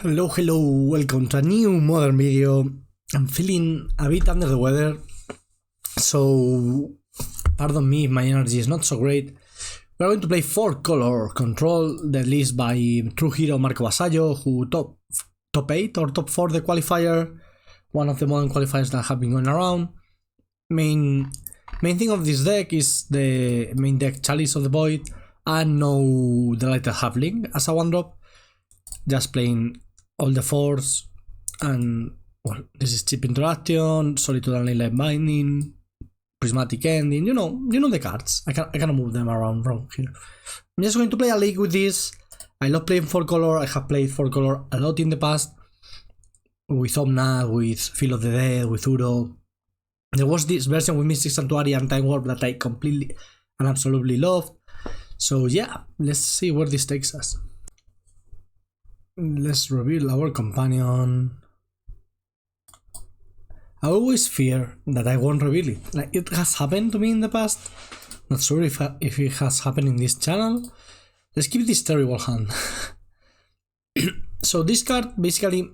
Hello, welcome to a new modern video. I'm feeling a bit under the weather, so pardon me if my energy is not so great. We're going to play 4-color control, the list by true hero Marco Boseiju, who top 8 or top 4 the qualifier, one of the modern qualifiers that have been going around. Main thing of this deck is the main deck Chalice of the Void and no Delighted Halfling as a 1-drop. Just playing all the Force, and well, this is Cheap Interaction, Solitude and Leyline Binding, Prismatic Ending, you know the cards. I cannot move them around from here. I'm just going to play a league with this. I love playing 4-color, I have played 4-color a lot in the past, with Omnath, with Field of the Dead, with Uro. There was this version with Mystic Sanctuary and Time Warp that I completely and absolutely loved. So yeah, let's see where this takes us. Let's reveal our companion. I always fear that I won't reveal it. Like, it has happened to me in the past. Not sure if it has happened in this channel. Let's keep this terrible hand. So this card, basically,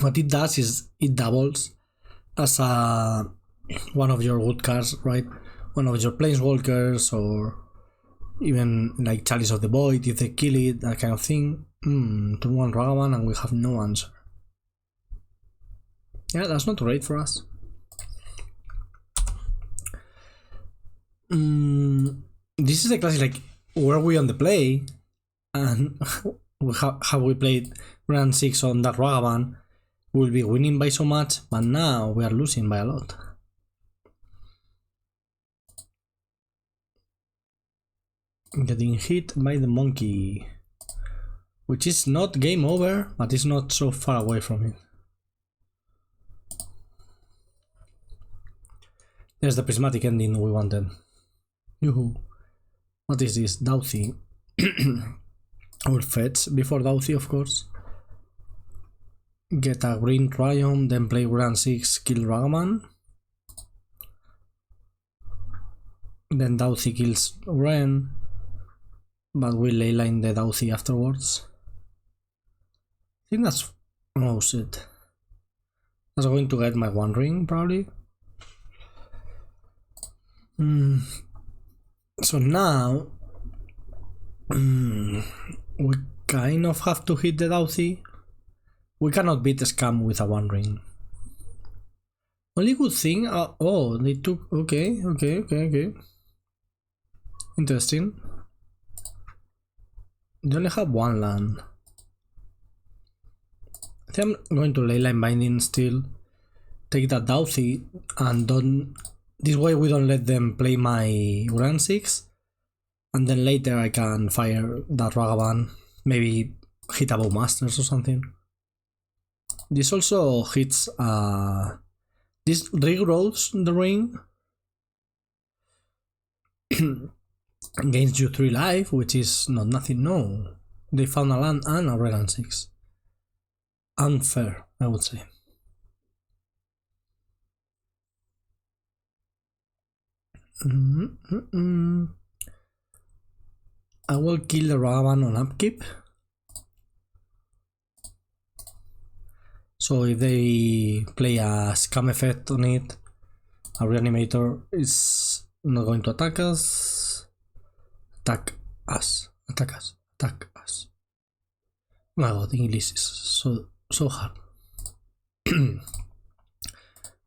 what it does is it doubles as one of your wood cards, right? One of your planeswalkers, or even like Chalice of the Void if they kill it, that kind of thing. Turn 1 Raugrin and we have no answer. Yeah, that's not great for us. This is the classic, like, were we on the play and have we played Wrenn and Six on that Raugrin, we'll be winning by so much, but now we are losing by a lot. Getting hit by the monkey, which is not game over, but it's not so far away from it. There's the Prismatic Ending we wanted. Yoo-hoo. What is this? Dauthi. Or fetch before Dauthi, of course. Get a Raugrin Triome, then play Wrenn and Six, kill Raugrin. Then Dauthi kills Wrenn, but we leyline the Dauthi afterwards. I think that's... oh shit. That's going to get my 1 ring, probably. So now... we kind of have to hit the Dauthi. We cannot beat the scam with a 1 ring. Only good thing... oh, they took... okay. Interesting. They only have 1 land. I think I'm going to Leyline Binding still. Take that Dauthi and don't... this way we don't let them play my Wrenn and Six. And then later I can fire that Raugrin. Maybe hit a Bowmasters or something. This also hits... this regrows the ring. Gains you 3 life, which is not nothing, no. They found a land and a Wrenn and Six. Unfair, I would say. I will kill the Raugrin on upkeep. So if they play a scam effect on it, a reanimator is not going to attack us. Attack us. Oh my god, English is so hard.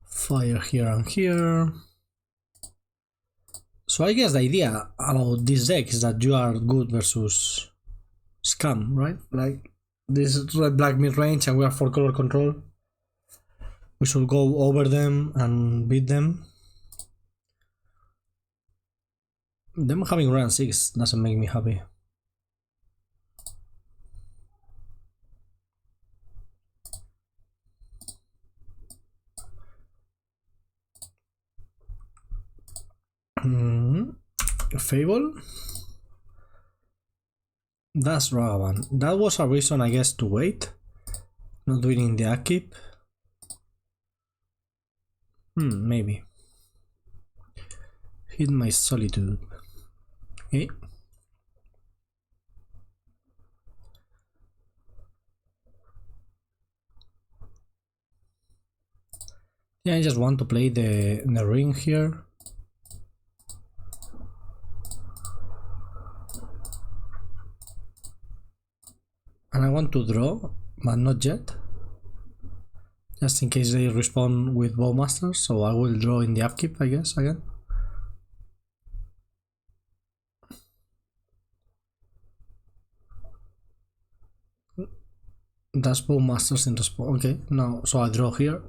Fire here and here. So I guess the idea about this deck is that you are good versus scam, right? Like, this is red-black mid-range and we are 4-color control. We should go over them and beat them. Them having Wrenn and Six doesn't make me happy. Fable? That's Raugrin. That was a reason, I guess, to wait. Not doing in the upkeep. Maybe. Hit my Solitude. Okay. Yeah, I just want to play the ring here. And I want to draw, but not yet. Just in case they respond with Bowmasters, so I will draw in the upkeep, I guess, again. Does Bowmasters in response? Okay, no, so I draw here.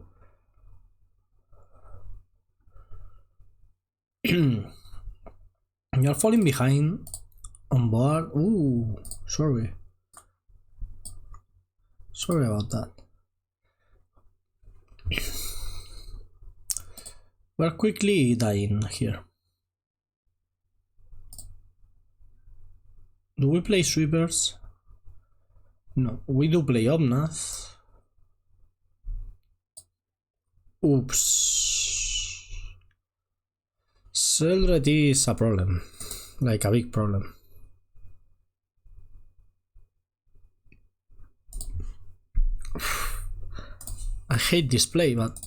You're falling behind on board. Ooh, sorry. Sorry about that. We're quickly dying here. Do we play sweepers? No, we do play Omnath. Oops. Subtlety is a problem. Like a big problem. I hate this play, but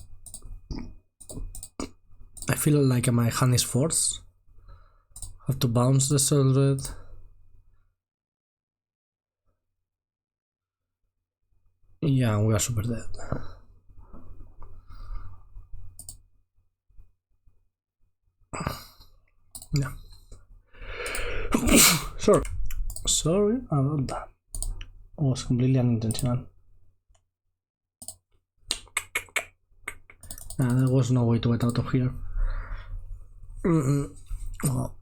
I feel like my hand is forced. Have to bounce the Subtlety. Yeah, we are super dead. Yeah. Sorry about that. It was completely unintentional. There was no way to get out of here. Well,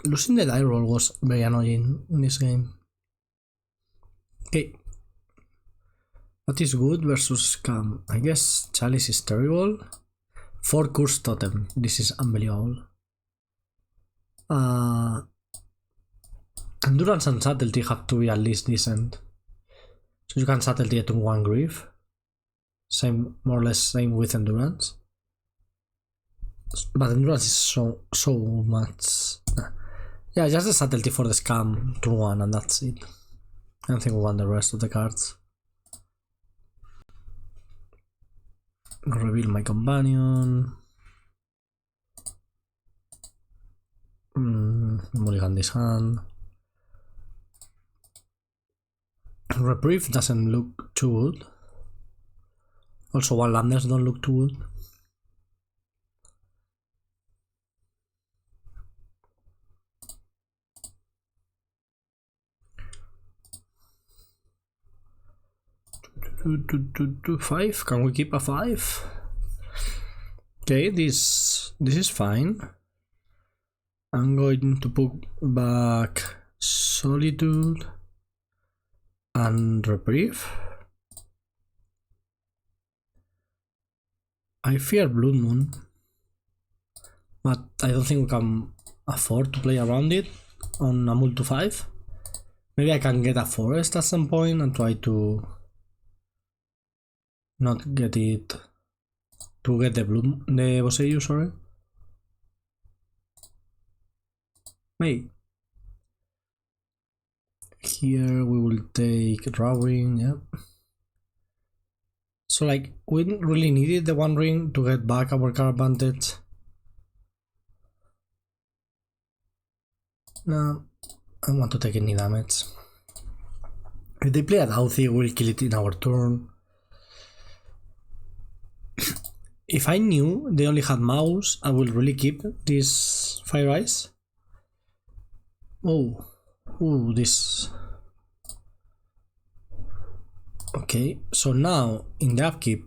losing the die roll was very annoying in this game. Okay. What is good versus scam? I guess Chalice is terrible. 4 Cursed Totem. This is unbelievable. Endurance and Subtlety have to be at least decent. So you can Subtlety it to 1 Grief. Same, more or less same with Endurance. But Endurance is so much. Yeah, just the Subtlety for the scam to 1 and that's it. I don't think we want the rest of the cards. Reveal my companion. Mulligan this hand. Reprieve doesn't look too good. Also, one landers don't look too good. Five? Can we keep a 5? Okay, this is fine. I'm going to put back Solitude and Reprieve. I fear Blood Moon, but I don't think we can afford to play around it on a mul to 5. Maybe I can get a forest at some point and try to not get it, to get the Boseiju, sorry. Maybe. Here we will take Raugrin, yeah. So like, we really needed the 1 ring to get back our card advantage. No, I don't want to take any damage. If they play a Dauthi, we'll kill it in our turn. If I knew they only had mouse, I would really keep this Fire Ice. Oh, this. Okay, so now in the upkeep,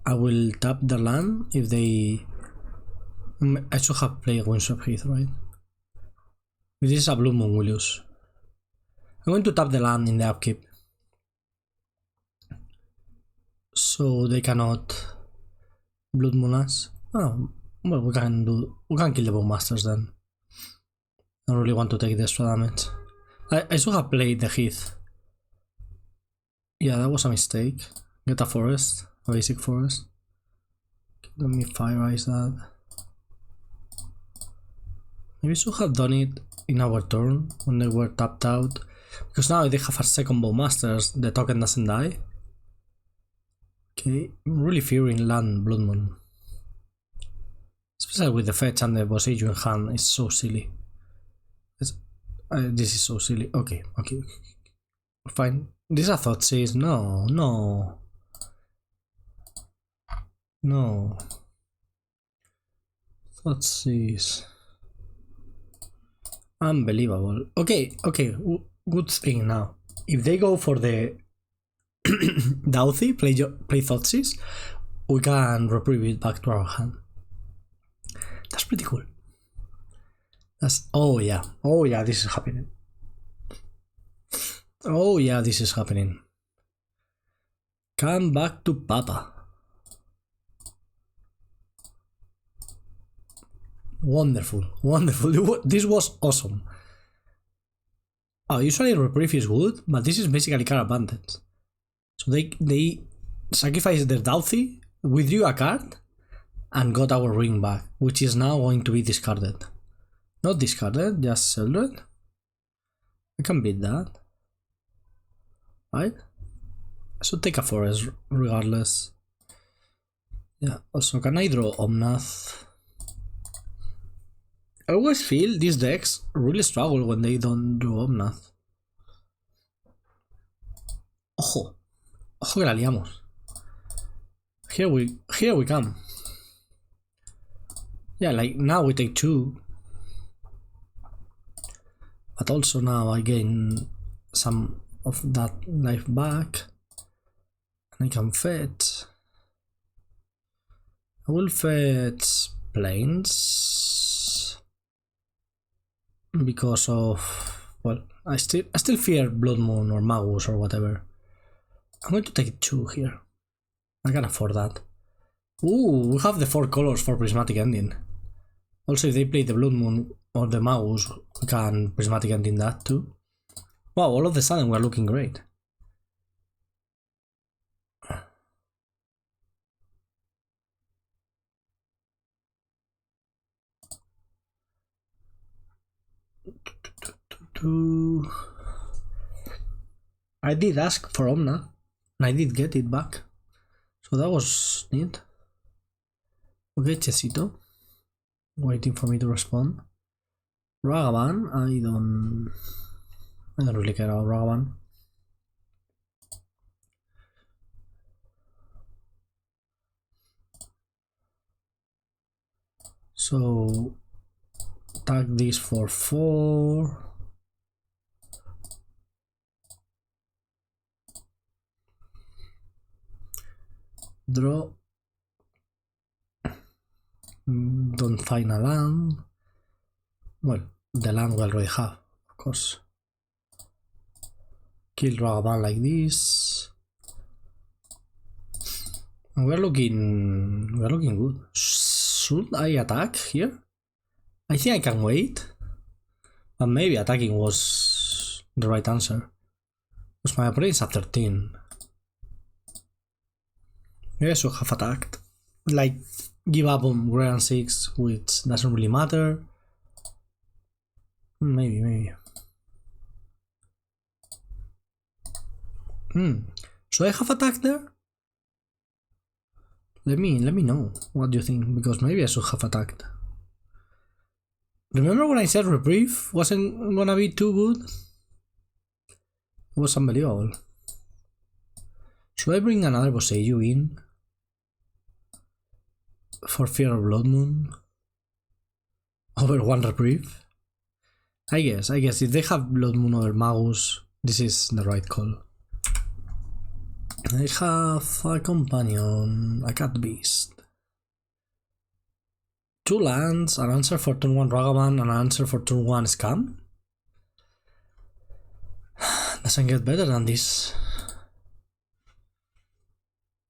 I will tap the land if they. I should have played Windswept Heath, right? If this is a Blue Moon, we lose. I'm going to tap the land in the upkeep, so they cannot Blood Moon us. Oh, well, we can kill the Bowmasters then. I don't really want to take the extra damage. I should have played the Heath. Yeah, that was a mistake. Get a forest, a basic forest. Let me Fire Ice that. Maybe we should have done it in our turn when they were tapped out. Because now they have a second Bowmasters, the token doesn't die. Okay, I'm really fearing land Blood Moon. Especially with the fetch and the Boseiju in hand, it's so silly. This is so silly. Okay. Fine. This I thought says no. Thought says unbelievable. Okay. Good thing now. If they go for the Dauthi, play Thoughtseas, we can reprieve it back to our hand. That's pretty cool. Oh yeah, this is happening. Come back to Papa. Wonderful. This was awesome. Usually Reprieve is good, but this is basically card advantage. So they sacrificed their Dauthi, withdrew a card, and got our ring back, which is now going to be discarded. Not discarded, just seldred. I can beat that. Right? I should take a forest regardless. Yeah, also can I draw Omnath? I always feel these decks really struggle when they don't draw Omnath. Ojo que la liamos. Here we come. Yeah, like now we take 2. But also now I gain some of that life back. And I can fetch. I will fetch planes. Because of, well, I still fear Blood Moon or Magus or whatever. I'm going to take 2 here. I can afford that. Ooh, we have the 4 colors for Prismatic Ending. Also, if they play the Blood Moon or the Magus, we can Prismatic Ending that too. Wow, all of a sudden we're looking great. I did ask for Omnath, and I did get it back. So that was neat. Okay, Chesito. Waiting for me to respond. Ragavan, I don't really care about Ragavan. So tag this for 4. Draw. Don't find a land. Well, the land we already have, of course. Kill Ragavan like this. And we're looking good. Should I attack here? I think I can wait. But maybe attacking was the right answer. Because my opponent is at 13. Maybe I should have attacked. Like, give up on Wrenn and Six, which doesn't really matter. Maybe. Should I have attacked there? Let me know what do you think, because maybe I should have attacked. Remember when I said Reprieve wasn't gonna be too good? It was unbelievable. Should I bring another Boseiju in? For fear of Blood Moon? Over 1 Reprieve? I guess if they have Blood Moon over Magus, this is the right call. I have a companion, a cat beast. 2 lands, an answer for turn 1 Ragavan, and an answer for turn 1 Scam? Doesn't get better than this.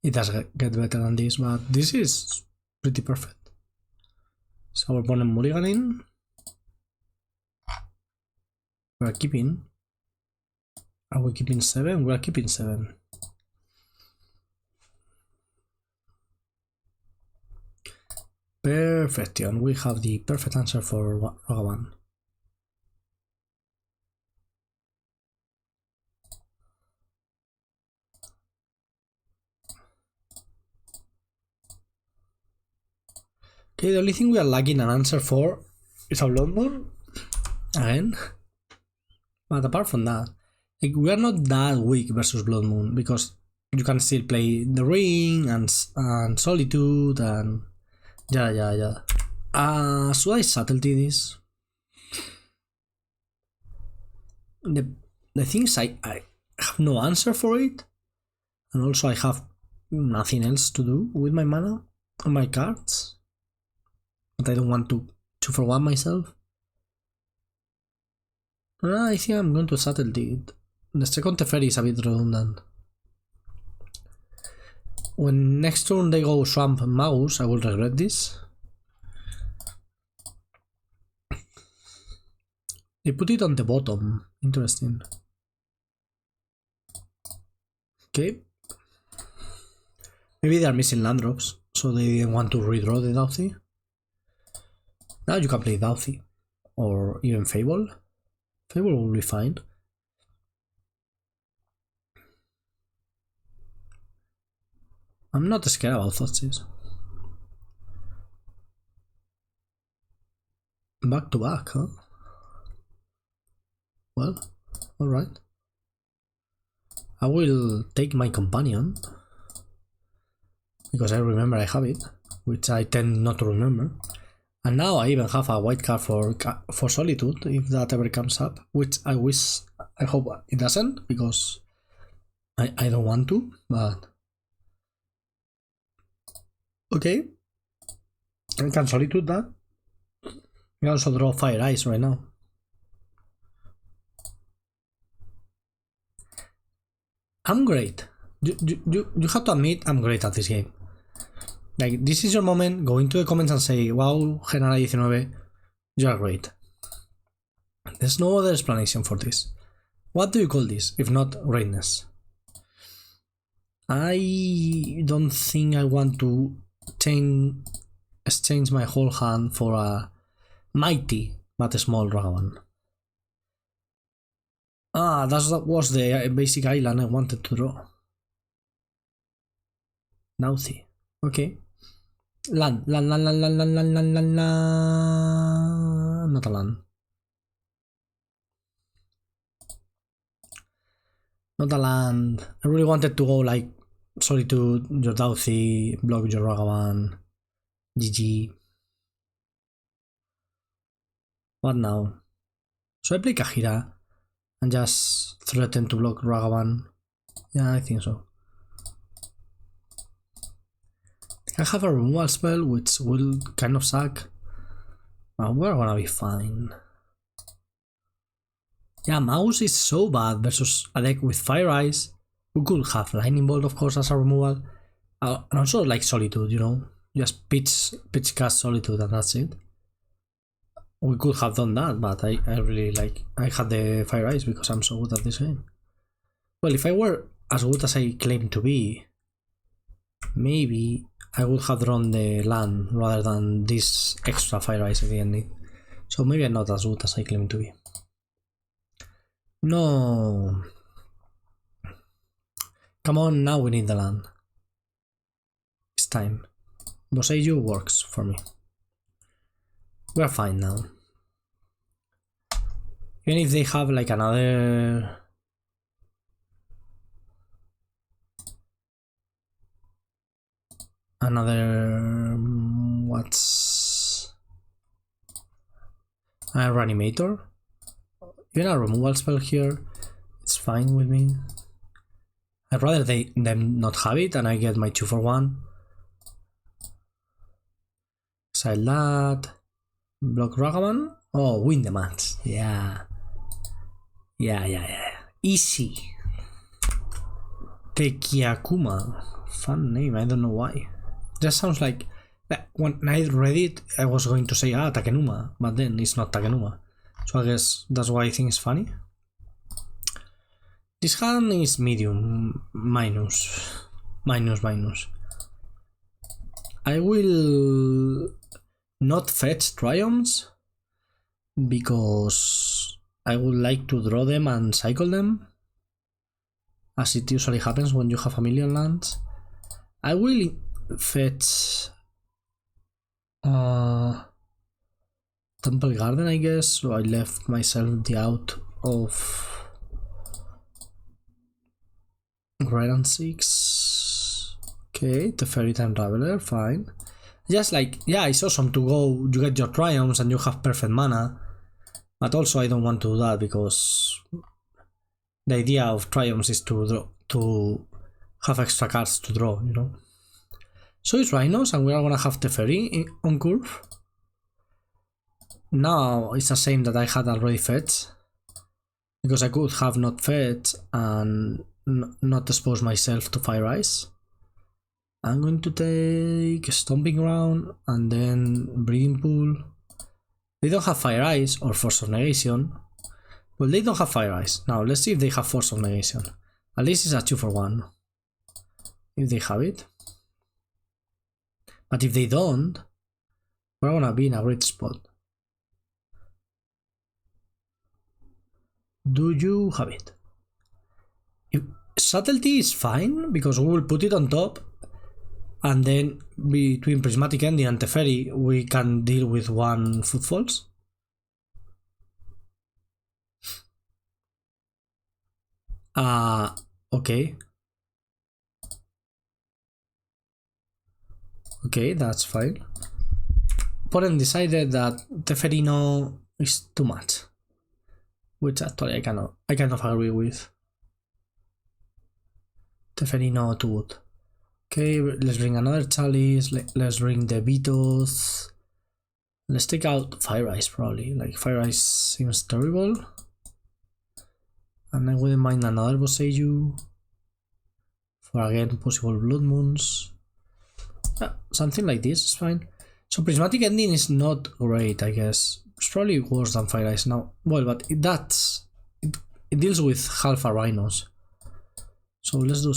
It does get better than this, but this is pretty perfect. So our opponent mulliganing. We're keeping. Are we keeping 7? We're keeping 7. Perfection. We have the perfect answer for Ragavan. Okay, the only thing we are lacking an answer for is a Blood Moon again. But apart from that, like, we are not that weak versus Blood Moon because you can still play the Ring and Solitude and yeah. Should I Subtlety this? The thing is, I have no answer for it, and also I have nothing else to do with my mana on my cards, but I don't want to 2-for-1 myself. I think I'm going to Subtlety it. The second Teferi is a bit redundant. When next turn they go Swamp Magus, I will regret this. They put it on the bottom. Interesting. Okay. Maybe they are missing land drops, so they didn't want to redraw the Dauthi. Now you can play Dauthi, or even Fable. Fable will be fine. I'm not scared about Thoughtseize. Back to back, huh? Well, alright. I will take my companion, because I remember I have it, which I tend not to remember. And now I even have a white card for Solitude, if that ever comes up, which I hope it doesn't, because I don't want to, but... Okay. I can Solitude that. I also draw Fire Eyes right now. I'm great. You have to admit I'm great at this game. Like, this is your moment. Go into the comments and say, wow, jenara 19, you are great. There's no other explanation for this. What do you call this, if not greatness? I don't think I want to exchange my whole hand for a mighty but small dragon. That was the basic island I wanted to draw. Dauthi. Okay. Land. Not a land. Not a land. I really wanted to go like Solitude, your Dauthi, block your Ragavan, GG. What now? So I play Kaheera and just threaten to block Ragavan. Yeah, I think so. I have a removal spell which will kind of suck, but we're gonna be fine. Yeah, Mouse is so bad versus a deck with Fire Eyes. We could have Lightning Bolt, of course, as a removal, and also like Solitude, you know, just pitch cast Solitude and that's it. We could have done that, but I really like, I had the Fire Eyes because I'm so good at this game. Well, if I were as good as I claim to be, maybe I would have drawn the land rather than this extra Fire Eyes at the ending. So maybe I'm not as good as I claim to be. No. Come on, now we need the land. It's time. Boseiju works for me. We're fine now. Even if they have like another... what's a Reanimator? Even a removal spell here, it's fine with me. I'd rather them not have it and I get my 2-for-1. Side that. Block Ragavan. Oh, win the match. Yeah. Easy. Tekiakuma. Fun name, I don't know why. Just sounds like when I read it, I was going to say Takenuma, but then it's not Takenuma. So I guess that's why I think it's funny. This hand is medium, minus. I will not fetch Triumphs because I would like to draw them and cycle them, as it usually happens when you have a million lands. I will fetch Temple Garden, I guess, so I left myself the out of Wrenn and Six. Okay, Teferi and Raveler, fine. Just like, yeah, it's awesome to go, you get your triumphs and you have perfect mana, but also I don't want to do that because the idea of triumphs is to have extra cards to draw, you know. So it's Rhinos and we are gonna have Teferi on curve. Now it's a shame that I had already fetched, because I could have not fetched and not expose myself to Fire Ice. I'm going to take Stomping Ground and then Breeding Pool. They don't have Fire Ice or Force of Negation. Well, they don't have Fire Ice. Now let's see if they have Force of Negation. At least it's a 2-for-1. If they have it. But if they don't, we're gonna be in a great spot. Do you have it? If Subtlety is fine because we will put it on top, and then between Prismatic Ending and Teferi we can deal with one Footfalls. Okay. Okay, that's fine. Opponent decided that Teferi no is too much, which actually I kind of agree with. Teferi no too good. Okay, let's bring another Chalice. Let's bring the Veto's. Let's take out Fire Ice probably. Like Fire Ice seems terrible. And I wouldn't mind another Boseiju for again possible Blood Moons. Yeah, something like this is fine. So Prismatic Ending is not great, I guess. It's probably worse than Fire Ice now. Well, but it deals with half a Rhinos. So let's do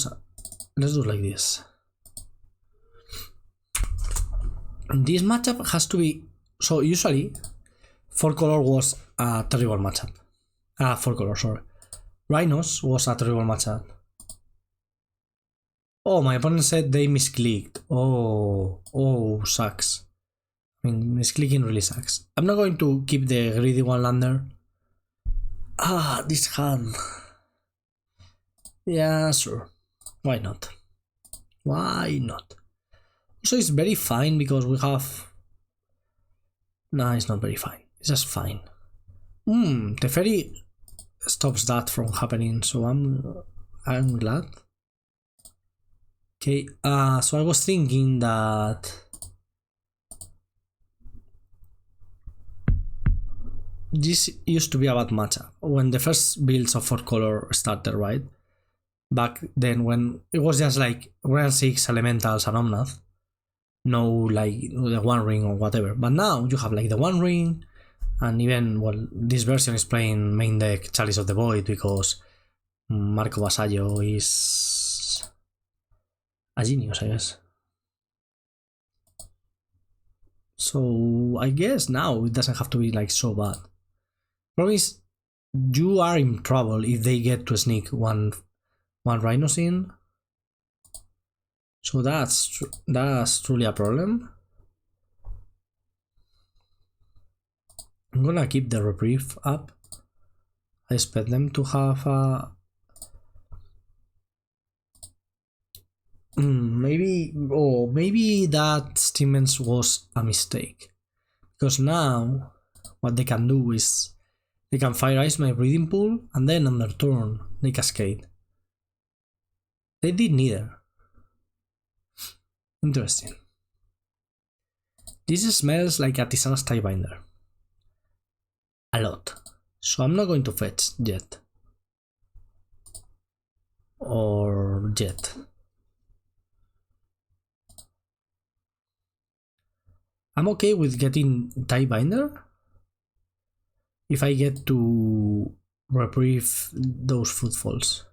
like this. This matchup has to be, so usually 4-color was a terrible matchup. 4-color, sorry. Rhinos was a terrible matchup. Oh, my opponent said they misclicked. Oh, sucks. I mean, misclicking really sucks. I'm not going to keep the greedy one-lander. This hand. Yeah, sure. Why not? Why not? Also, it's very fine because we have... No, it's not very fine. It's just fine. Teferi stops that from happening, so I'm glad. Okay, so I was thinking that this used to be a bad matchup when the first builds of 4-color started, right? Back then when it was just like Wrenn and Six, Elementals and Omnath. No, like the One Ring or whatever. But now you have like the One Ring, and even, well, this version is playing main deck Chalice of the Void because Marco Boseiju is a genius, I guess. So I guess now it doesn't have to be like so bad. Problem is, you are in trouble if they get to sneak one Rhinos in. So that's truly a problem. I'm gonna keep the Reprieve up. I expect them to have a... maybe that Stevens was a mistake. Because now what they can do is they can Fire Ice my Breeding Pool and then on their turn they Cascade. They did neither. Interesting. This smells like Artisan's Tiebinder. A lot. So I'm not going to fetch yet. Or yet. I'm okay with getting Tiebinder if I get to Reprieve those Footfalls.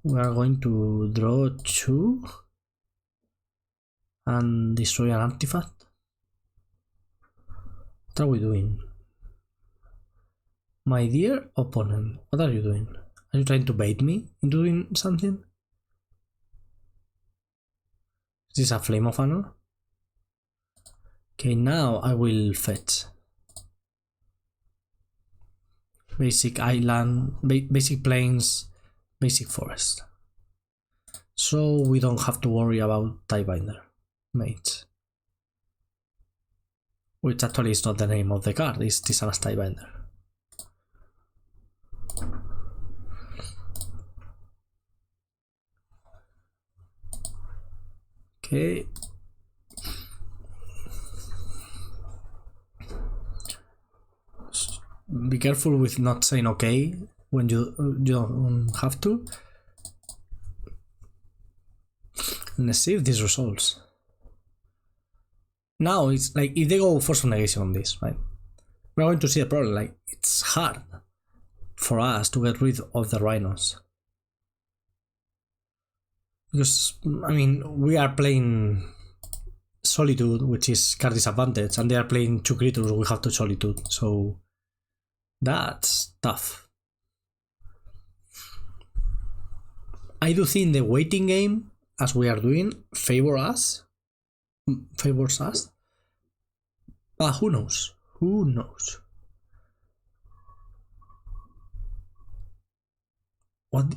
We are going to draw 2 and destroy an artifact. What are we doing? My dear opponent, what are you doing? Are you trying to bait me into doing something? This is a Flame of Honor. Okay, now I will fetch. Basic island, basic plains, basic forest. So we don't have to worry about Tiebinder, mate. Which actually is not the name of the card, it's Tisana's Tiebinder. Okay. Be careful with not saying okay when you don't have to. Let's see if this resolves. Now it's like if they go Force of Negation on this, right? We're going to see a problem. Like it's hard for us to get rid of the rhinos. Because I mean we are playing Solitude, which is card disadvantage, and they are playing 2 creatures, we have to Solitude, so that's tough. I do think the waiting game, as we are doing, favors us. But who knows? Who knows? What?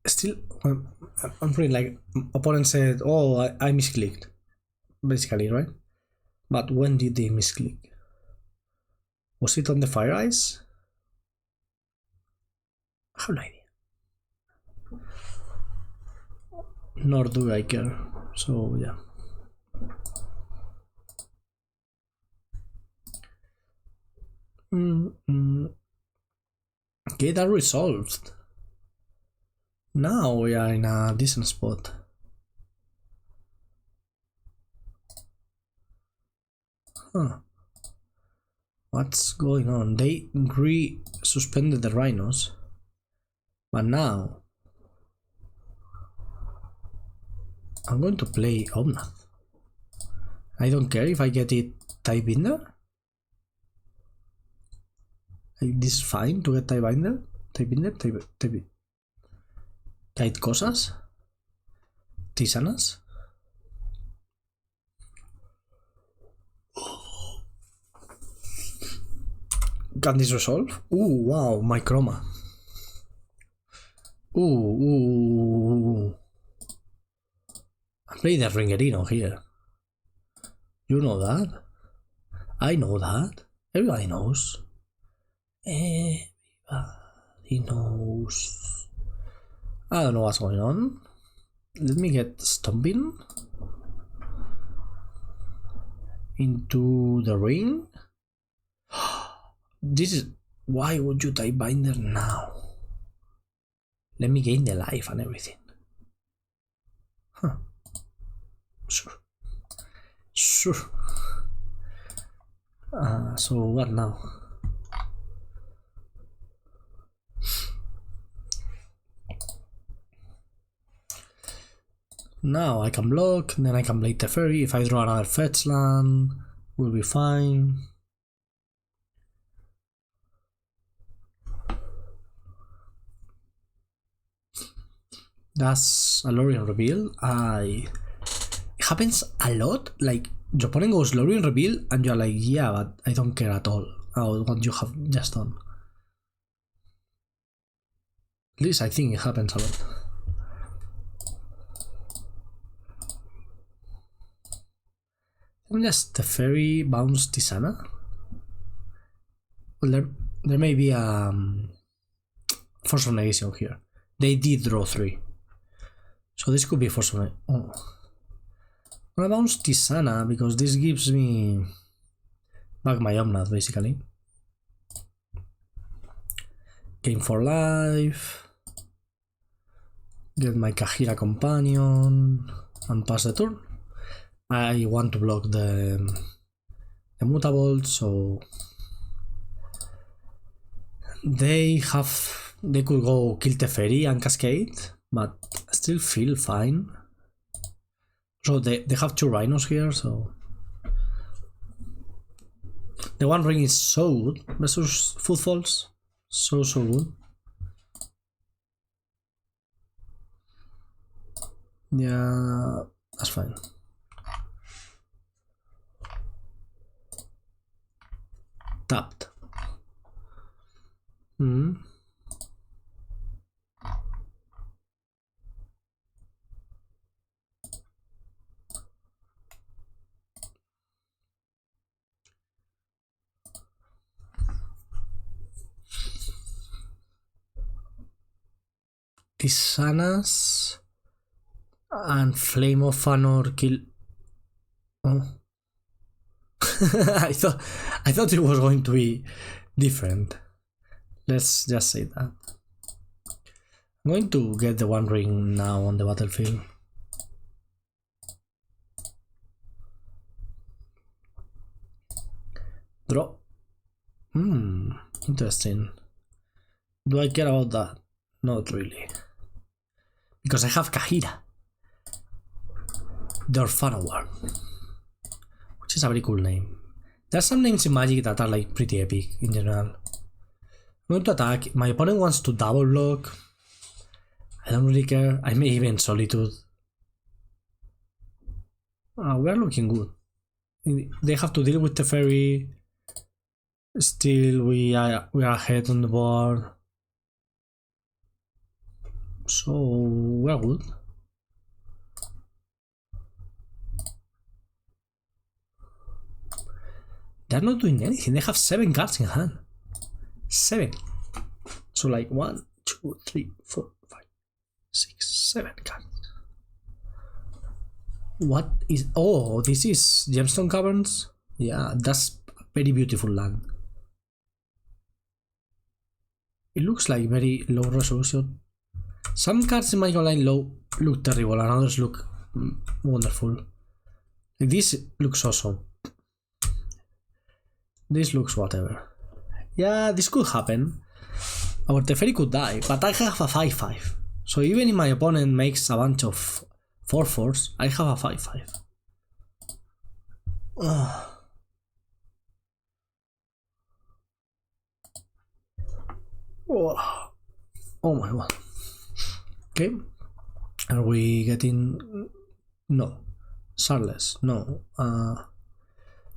Still, I'm pretty like opponent said, "Oh, I misclicked," basically, right? But when did they misclick? Was it on the Fire Eyes? I have no idea. Nor do I care. So yeah. Okay, that resolved. Now we are in a decent spot. Huh. What's going on? They suspended the rhinos, but now I'm going to play Omnath. I don't care if I get it Tiebinder. Like, this is fine to get Tiebinder. Tide cosas. Tisanas. Can this resolve? Ooh, wow, my chroma. Ooh. I'm playing the Ringerino here. You know that? I know that. Everybody knows. Everybody knows. I don't know what's going on. Let me get Stomping into the ring. This is why would you Tiebinder now? Let me gain the life and everything. Huh. Sure. So what now? Now I can block, then I can play Teferi. If I draw another fetch land, we'll be fine. That's a Lorien reveal. It happens a lot. Like your opponent goes Lorien reveal, and you're like, yeah, but I don't care at all about what you have just done. At least I think it happens a lot. And just Teferi bounce Tisana. Well, there may be a Force of Negation here. They did draw 3. So this could be Force of Negation. Oh. I'm gonna bounce Tisana because this gives me back my Omnath basically. Game for life. Get my Kaheera companion and pass the turn. I want to block the mutable, so they could go kill Teferi and Cascade, but still feel fine. So they have 2 rhinos here, so the One Ring is so good versus Footfalls, so good. Yeah, That's fine. Tapped. Tisanas and Flame of Anor kill. Oh. I thought it was going to be different. Let's just say that. I'm going to get the One Ring now on the battlefield. Draw. Interesting. Do I care about that? Not really. Because I have Kaheera, the Orphanguard, which is a very cool name. There are some names in Magic that are like pretty epic in general. I'm going to attack. My opponent wants to double block. I don't really care. I may even Solitude. We are looking good. They have to deal with Teferi. Still, we are ahead on the board. So we're good. They're not doing anything. They have 7 cards in hand. 7. So like 1, 2, 3, 4, 5, 6, 7 cards. What is... Oh, this is Gemstone Caverns? Yeah, that's a very beautiful land. It looks like very low resolution. Some cards in Magic Online look terrible and others look wonderful. Like this looks awesome. This looks whatever. Yeah, this could happen. Our Teferi could die, but I have a 5/5. So even if my opponent makes a bunch of 4/4s, I have a 5/5. Oh my god. Okay. Are we getting... No. Sarles. No.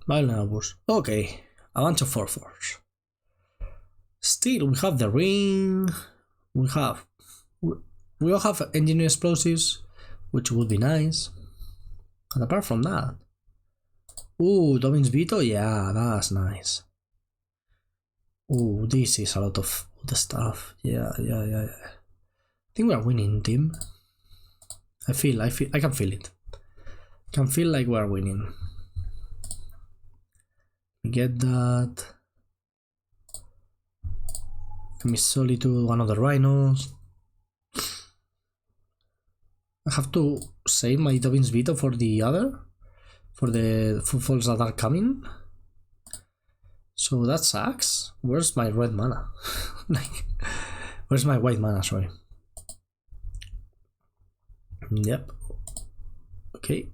Violent. Okay. A bunch of 4/4s. Still, we have the ring. We all have engineer explosives, which would be nice. And apart from that... Ooh, Dovin's Veto? Yeah, that's nice. Ooh, this is a lot of the stuff. Yeah. I think we are winning, team. I can feel it. I can feel like we are winning. We get that. Miss Solitude, one of the rhinos. I have to save my Dovin's Veto for the other, for the footfalls that are coming. So that sucks. Where's my red mana? Like, where's my white mana? Sorry. Yep. Okay.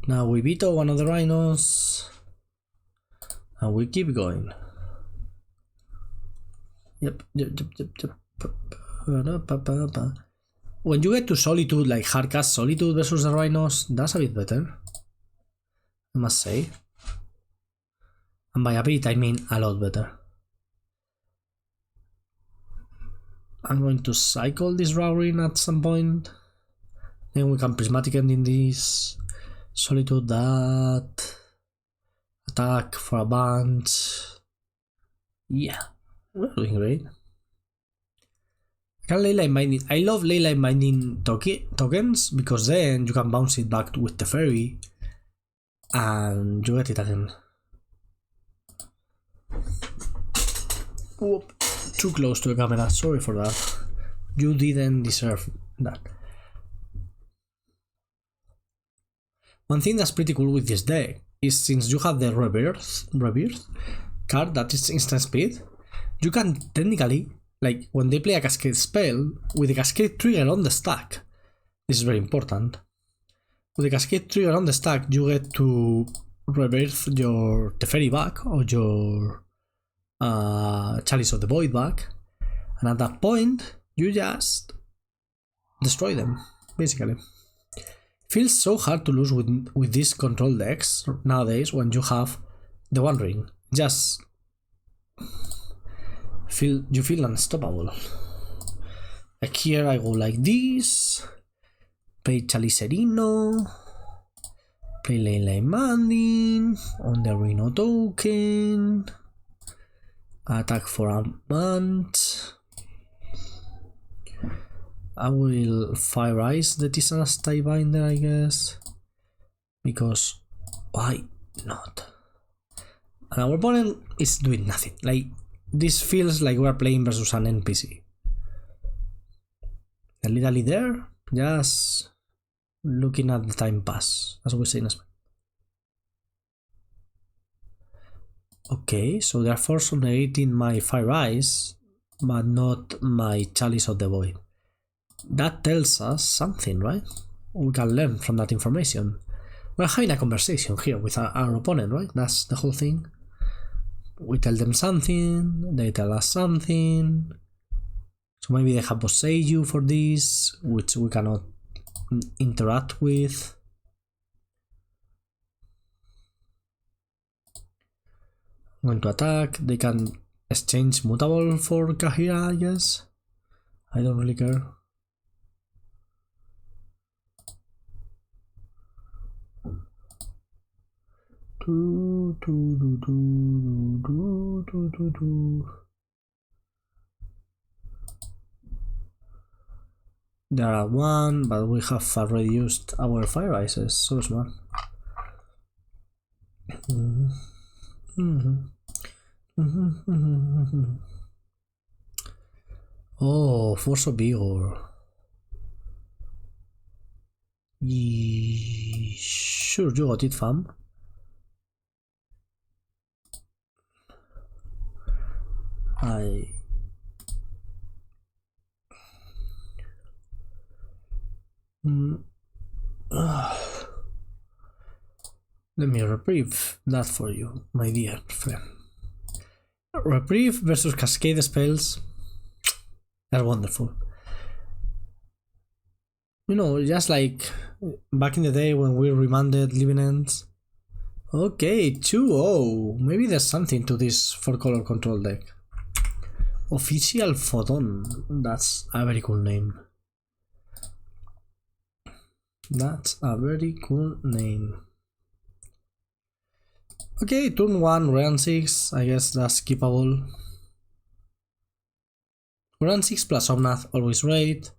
Now we veto one of the rhinos, and we keep going. Yep. When you get to Solitude, like hardcast Solitude versus the rhinos, that's a bit better, I must say. And by a bit, I mean a lot better. I'm going to cycle this Raugrin at some point. Then we can Prismatic Ending this. Solitude that. Attack for a bunch. Yeah, we're doing great. I can Leyline Binding. I love Leyline Binding tokens because then you can bounce it back with Teferi and you get it again. Whoop. Too close to the camera, sorry for that. You didn't deserve that. One thing that's pretty cool with this deck is since you have the Rebirth card that is instant speed, you can technically, like when they play a Cascade spell, with the Cascade trigger on the stack, this is very important, with the Cascade trigger on the stack you get to Rebirth your Teferi back or your Chalice of the Void back, and at that point you just destroy them, basically. Feels so hard to lose with these control decks nowadays when you have the One Ring. Just you feel unstoppable. Like here I go like this, play Chalice, play Leyline Binding on the Reno token, attack for a month. I will Fire Ice the Tisana's Tie Binder, I guess, because why not? And our opponent is doing nothing. Like, this feels like we're playing versus an NPC. A little there, just looking at the time pass, as we say in Spain. Okay, so they're force negating my Fire Ice, but not my Chalice of the Void. That tells us something, right? We can learn from that information. We're having a conversation here with our opponent, right? That's the whole thing. We tell them something, they tell us something. So maybe they have Boseiju for this, which we cannot interact with. I'm going to attack. They can exchange mutable for Kaheera, I guess. I don't really care. There are one, but we have already used our Fire Ices, so smart. Oh, Force of Vigor. Sure, you got it, fam. Let me reprieve that for you, my dear friend. Reprieve versus Cascade spells are wonderful. You know, just like back in the day when we remanded Living Ends. Okay, 2-0. Maybe there's something to this 4-color control deck. Official Photon. That's a very cool name. That's a very cool name. Okay, turn 1, Wrenn and Six. I guess that's keepable. Wrenn and Six plus Omnath, always great.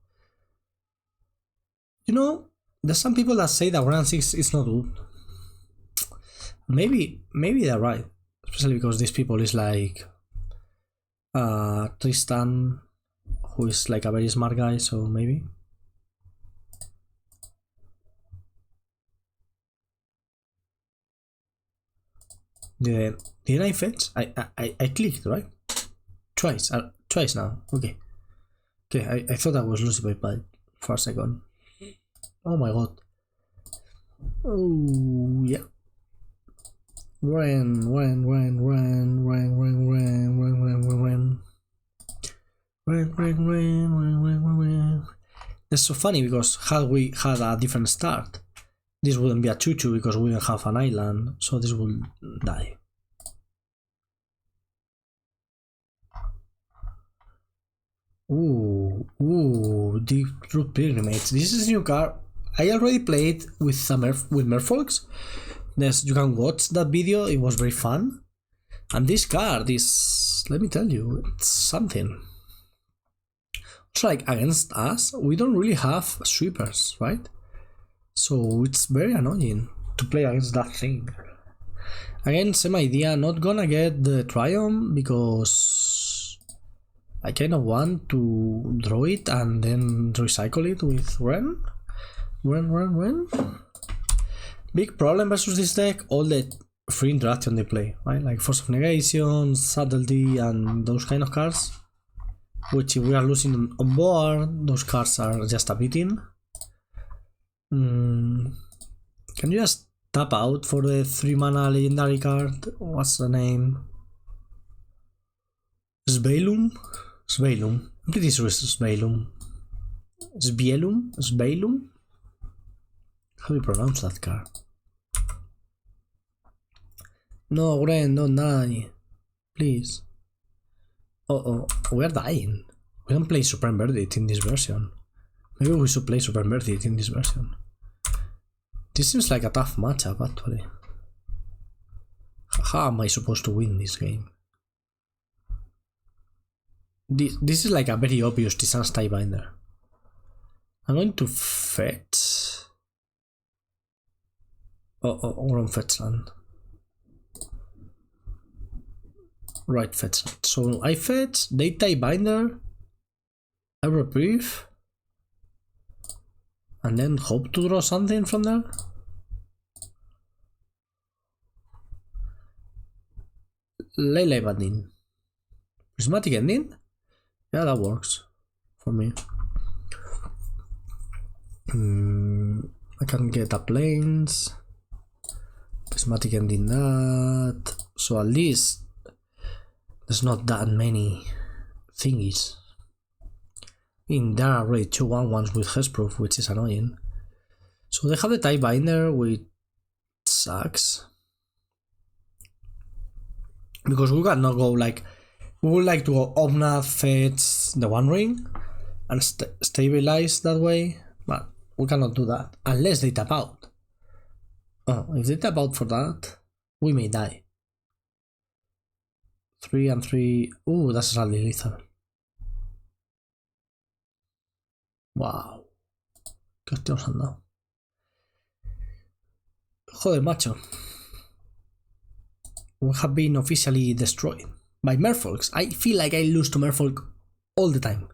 You know, there's some people that say that Wrenn and Six is not good. Maybe they're right. Especially because these people is like Tristan, who is like a very smart guy, so maybe. Did I fetch? I clicked, right? Twice now. Okay. I thought I was losing by for a second. Oh my god. Oh yeah. Wrenn. That's so funny because had we had a different start, this wouldn't be a 2-2 because we don't have an island, so this will die. Ooh, Deep Root Pilgrimage. This is a new card. I already played with Merfolks. Yes, you can watch that video, it was very fun. And this card is, let me tell you, it's something. It's like against us, we don't really have sweepers, right? So it's very annoying to play against that thing. Again, same idea, not gonna get the Triome because I kind of want to draw it and then recycle it with Wrenn. Big problem versus this deck, all the free interaction they play, right? Like Force of Negation, Subtlety, and those kind of cards. Which if we are losing on board, those cards are just a beating. Can you just tap out for the 3-mana legendary card? What's the name? Svelum? I'm pretty sure it's Svelum. Svelum? How do you pronounce that card? No, Wrenn, don't die. Please. Oh, we're dying. We don't play Supreme Verdict in this version. Maybe we should play Supreme Verdict in this version. This seems like a tough matchup, actually. How am I supposed to win this game? This is like a very obvious Distance Tiebinder. I'm going to fetch. We're on fetch land. Right, fetch. So I fetch, they Tiebinder, I Reprieve, and then hope to draw something from there. Leyline Binding. Prismatic Ending? Yeah, that works for me. I can get a planes. Prismatic Ending that. So at least there's not that many thingies. There are already 2/1/1s with Hexproof, which is annoying. So they have the Tiebinder, which sucks. Because we cannot go like... We would like to go Omnath, fetch the One Ring and stabilize that way, but we cannot do that unless they tap out. Oh, if they tap out for that, we may die. 3 and 3. Ooh, that's slightly lethal. Wow. ¿Qué hostias han dado? Joder, macho. We have been officially destroyed by Merfolks. I feel like I lose to Merfolk all the time.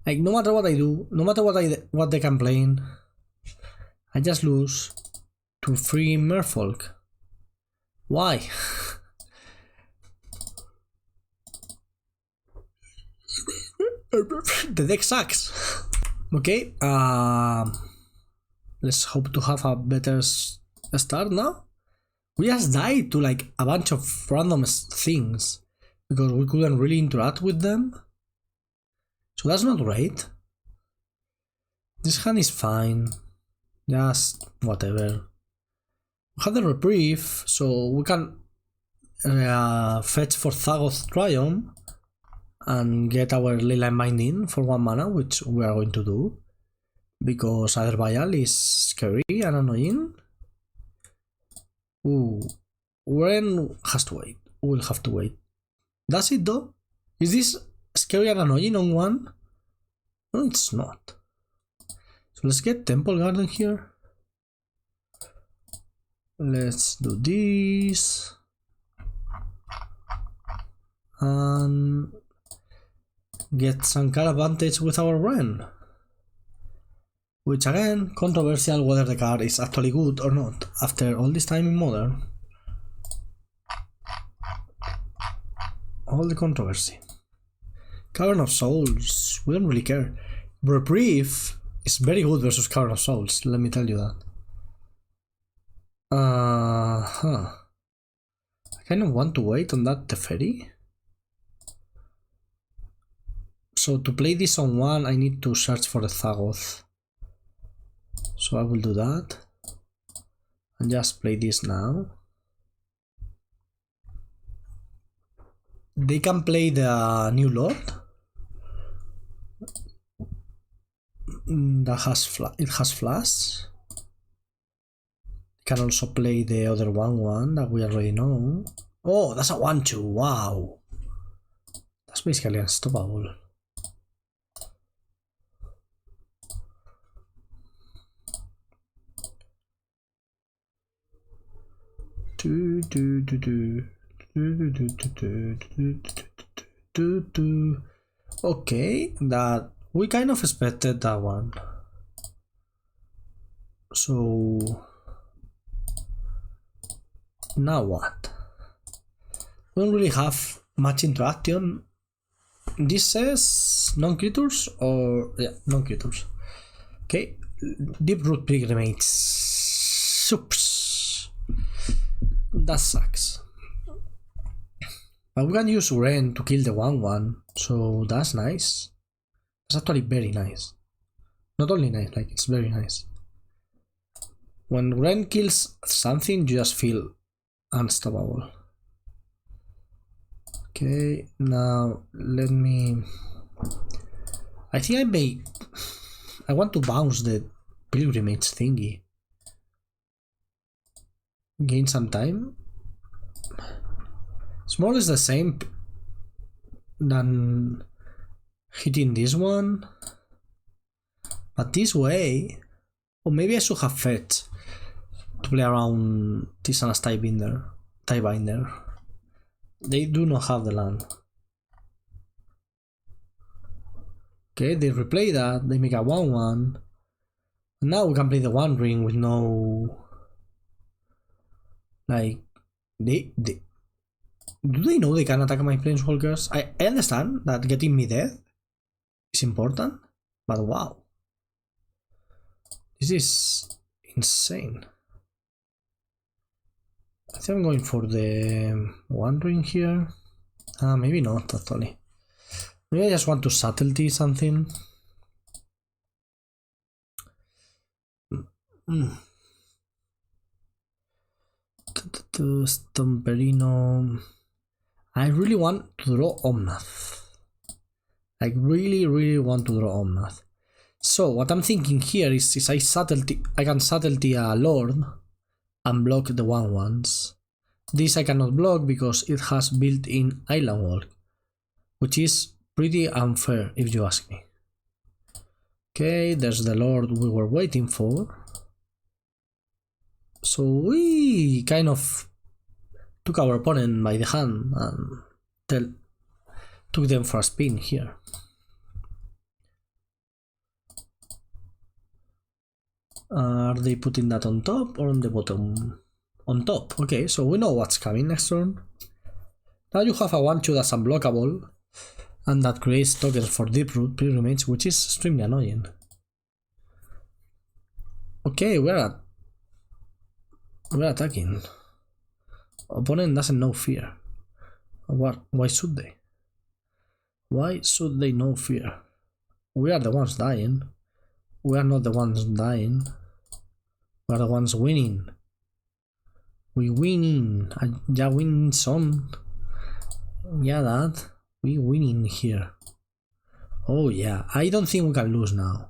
Like, no matter what I do, no matter what they can play in, I just lose to free Merfolk. Why? The deck sucks. Okay, let's hope to have a better start now. We just died to like a bunch of random things because we couldn't really interact with them. So that's not great. This hand is fine. Just whatever. We have the Reprieve, so we can fetch for Zagoth Triome and get our Leyline Binding for 1 mana, which we are going to do. Because Other Vial is scary and annoying. Ooh, Wrenn has to wait. We'll have to wait. That's it though? Is this scary and annoying on one? No, it's not. So let's get Temple Garden here. Let's do this. And get some card advantage with our Wrenn. Which again, controversial whether the card is actually good or not after all this time in Modern. All the controversy. Cavern of Souls, we don't really care. Reprieve is very good versus Cavern of Souls, let me tell you that. I kind of want to wait on that Teferi. So to play this on one, I need to search for the Zagoth. So I will do that and just play this now. They can play the new Lord that has flash. Can also play the other 1/1 that we already know. Oh, that's a 1/2. Wow, that's basically unstoppable. Okay, that we kind of expected that one. So now what? We don't really have much interaction. This says non-creatures or yeah, non-creatures. Okay, Deep Root Pilgrimage. Oops. That sucks. But we can use Wrenn to kill the 1/1, so that's nice. That's actually very nice. Not only nice, like it's very nice. When Wrenn kills something, you just feel unstoppable. Okay, now let me... I think I want to bounce the pilgrimage thingy. Gain some time. It's more or less the same than hitting this one. But this way... Or maybe I should have fetched to play around Tisana's Tiebinder. They do not have the land. Okay, they replay that, they make a 1-1. Now we can play the One Ring with no... Like... Do they know they can attack my Planeswalkers? I understand that getting me dead is important, but wow. This is insane. I think I'm going for the One Ring here. Maybe not actually. Maybe I just want to Subtlety something. Stomperino. I really want to draw Omnath. Like really want to draw Omnath. So what I'm thinking here is I can Subtlety a Lord and block the 1/1s. This I cannot block because it has built-in Island Walk, which is pretty unfair if you ask me. Okay, there's the Lord we were waiting for. So we kind of took our opponent by the hand and took them for a spin here. Are they putting that on top or on the bottom? On top. Okay, so we know what's coming next turn. Now you have a 1/2 that's unblockable, and that creates tokens for Deeproot Pilgrimage, which is extremely annoying. Okay, we're attacking. Opponent doesn't know fear. What? Why should they? Why should they know fear? We are the ones dying. We are not the ones dying. We are the ones winning. We winning. Yeah, winning some. Yeah, that. We winning here. Oh yeah. I don't think we can lose now.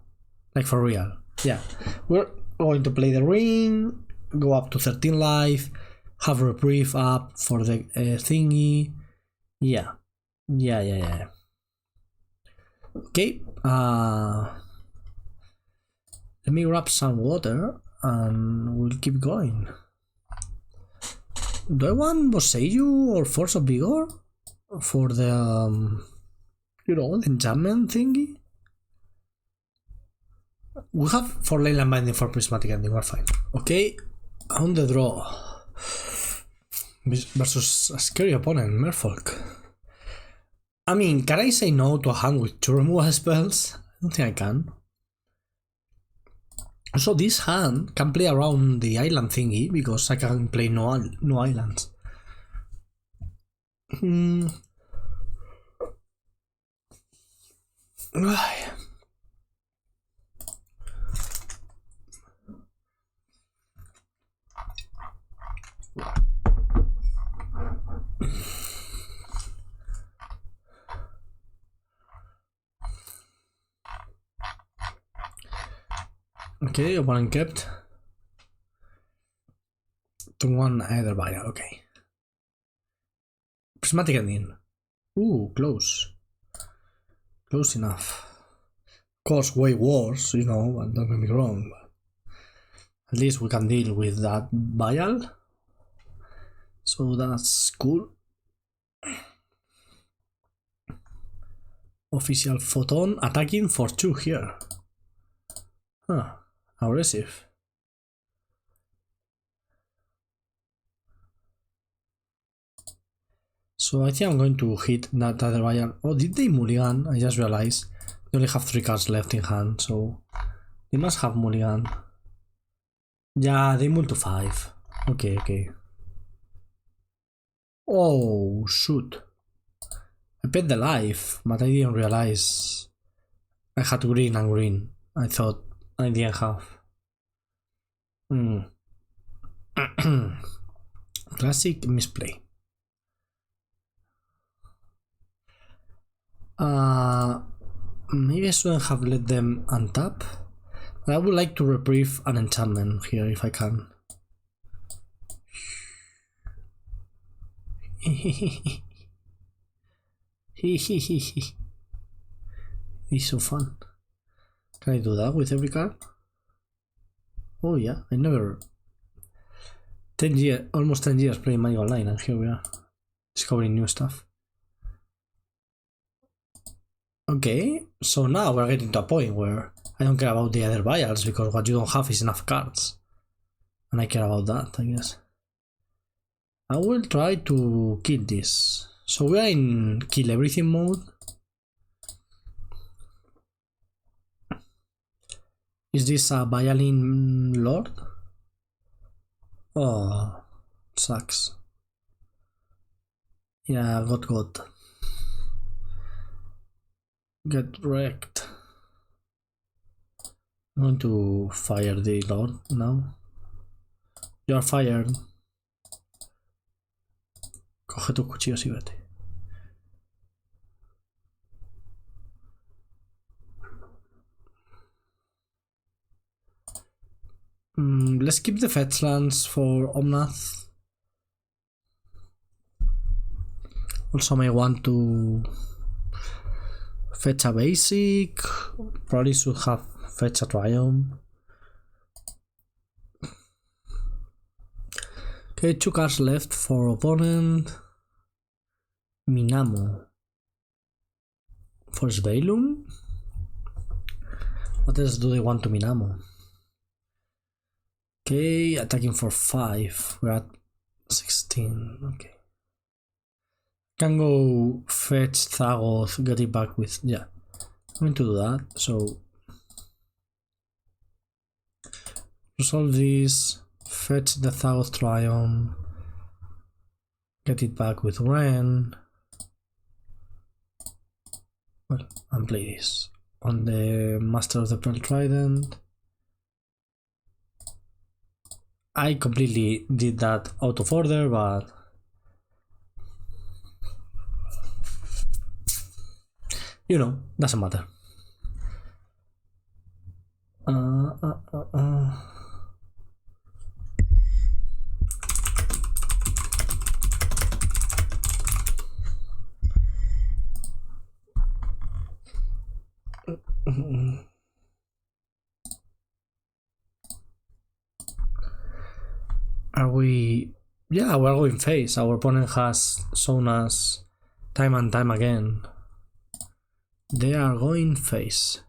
Like for real. Yeah. We're going to play the ring. Go up to 13 life. Have Reprieve up for the thingy. Yeah. Yeah. Okay. Let me grab some water and we'll keep going. Do I want Boseiju or Force of Vigor for the the enchantment thingy? We have for Leyline Binding for Prismatic Ending, we're fine. Okay, on the draw versus a scary opponent, Merfolk. I mean, can I say no to a hand with 2 removal spells? I don't think I can. Also, this hand can play around the island thingy because I can play no islands. Okay, opponent kept. Turn 1 either buyer, okay. Prismatic Ending. Ooh, close. Close enough. Of course, way worse, and don't get me wrong, but at least we can deal with that vial. So that's cool. Official Photon attacking for 2 here. Huh. Aggressive. So I think I'm going to hit that other buyer. Oh, did they mulligan? I just realized they only have 3 cards left in hand, so they must have mulligan. Yeah, they mull to 5. Okay. Oh, shoot. I bet the life, but I didn't realize I had green and green. I thought I didn't have. Classic misplay. Maybe I shouldn't have let them untap. But I would like to reprieve an enchantment here if I can. It's so fun. Can I do that with every card? Oh yeah, I never... 10 years, almost 10 years playing Magic Online, and here we are, discovering new stuff. Okay, so now we're getting to a point where I don't care about the other vials, because what you don't have is enough cards. And I care about that, I guess. I will try to kill this. So we are in kill everything mode. Is this a violin lord? Oh, sucks. Yeah, got. Get wrecked. I'm going to fire the lord now. You're fired. Coge tus cuchillos y vete. Let's keep the fetch lands for Omnath. Also may want to fetch a basic. Probably should have fetch a Triome. Okay, 2 cards left for opponent. Minamo. Force Vigor. What else do they want to Minamo? Okay, attacking for 5. We're at 16. Okay. Can go fetch Zagoth, get it back with... Yeah. I'm going to do that. So... resolve this. Fetch the Zagoth Triome. Get it back with Wrenn. Well, and play this. On the Master of the Pearl Trident. I completely did that out of order, but you know, doesn't matter. Are we... Yeah, we're going face. Our opponent has shown us time and time again. They are going face.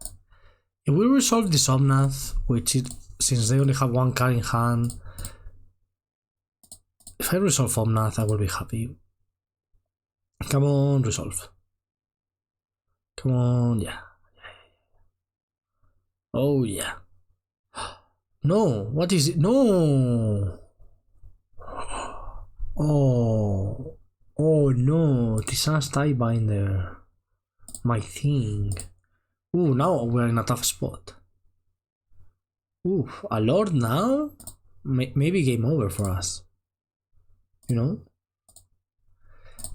If we resolve this Omnath, which is, since they only have 1 card in hand, if I resolve Omnath, I will be happy. Come on, resolve. Come on, yeah. Oh yeah. No, what is it? No! Oh no, Tisan's tie binder. My thing. Ooh, now we're in a tough spot. Ooh, a lord now? Maybe game over for us. You know?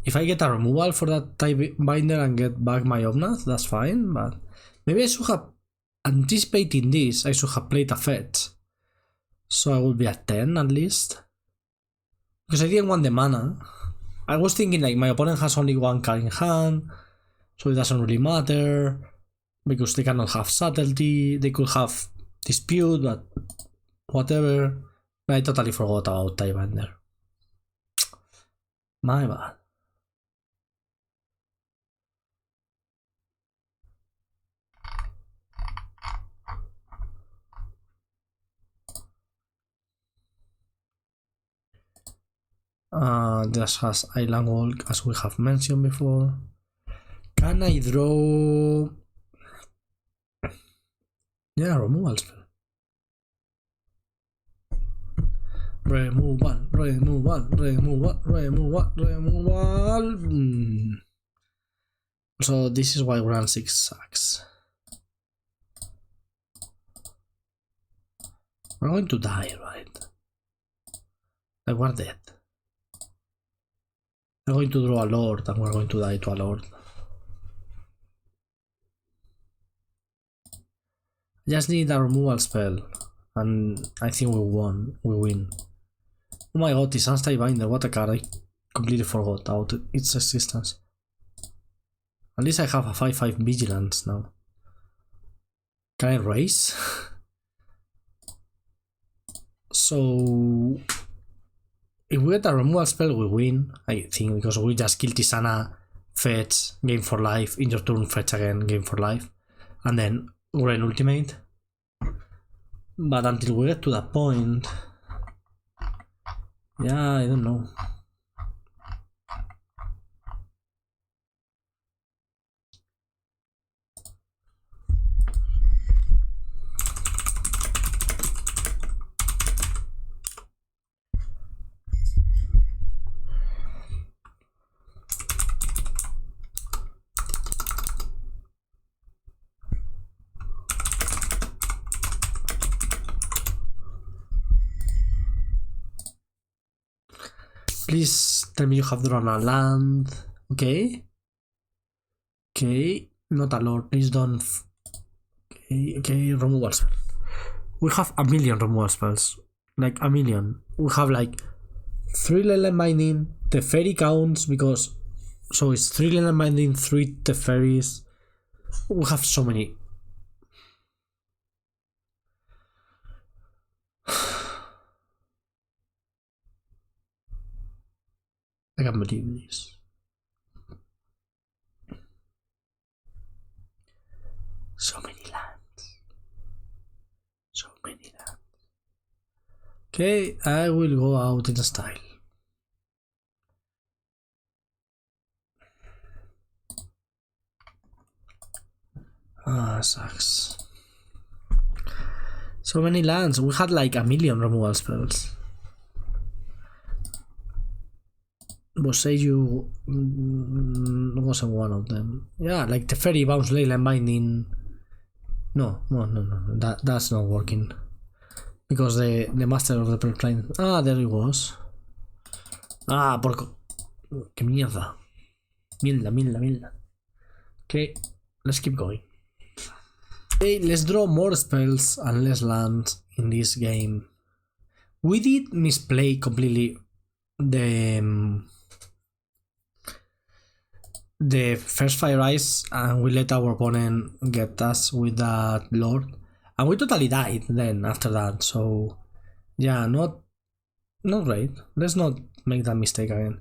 If I get a removal for that tie binder and get back my Omnath, that's fine, but maybe I should have, anticipating this, I should have played a fetch. So I will be at 10 at least. Because I didn't want the mana. I was thinking like my opponent has only 1 card in hand, so it doesn't really matter. Because they cannot have Subtlety, they could have Dispute, but whatever. But I totally forgot about Tiebinder. My bad. This has Island Walk, as we have mentioned before. Can I draw... Yeah, removal spell. Removal. So this is why Wrenn and Six sucks. We're going to die, right? Like, we're dead. We're going to draw a lord and we're going to die to a lord. Just need a removal spell. And I think we win. Oh my god, this Unstable Binder, what a card. I completely forgot about its existence. At least I have a 5/5 Vigilance now. Can I raise? So if we get a removal spell, we win, I think, because we just kill Tisana, fetch, game for life, in your turn fetch again, game for life, and then Wrenn ultimate. But until we get to that point, yeah, I don't know. Please tell me you have drawn a land. Okay. Okay. Not a lord. Please don't. Okay. Removal spell. We have a million removal spells. Like a million. We have like 3 Leyline Binding. Teferi counts because. So it's 3 Leyline Binding, 3 Teferis. We have so many. I can't believe this. So many lands. So many lands. Okay, I will go out in style. Ah, sucks. So many lands. We had like a million removal spells. Boseiju wasn't one of them. Yeah, like Teferi, Bounce, Leyline Binding. No. That's not working. Because the Master of the Plane. Ah, there it was. Ah, porco. Que mierda. Mierda. Okay, let's keep going. Okay, let's draw more spells and less lands in this game. We did misplay completely the first Fire Ice and we let our opponent get us with that lord. And we totally died then after that, so yeah, not great. Let's not make that mistake again.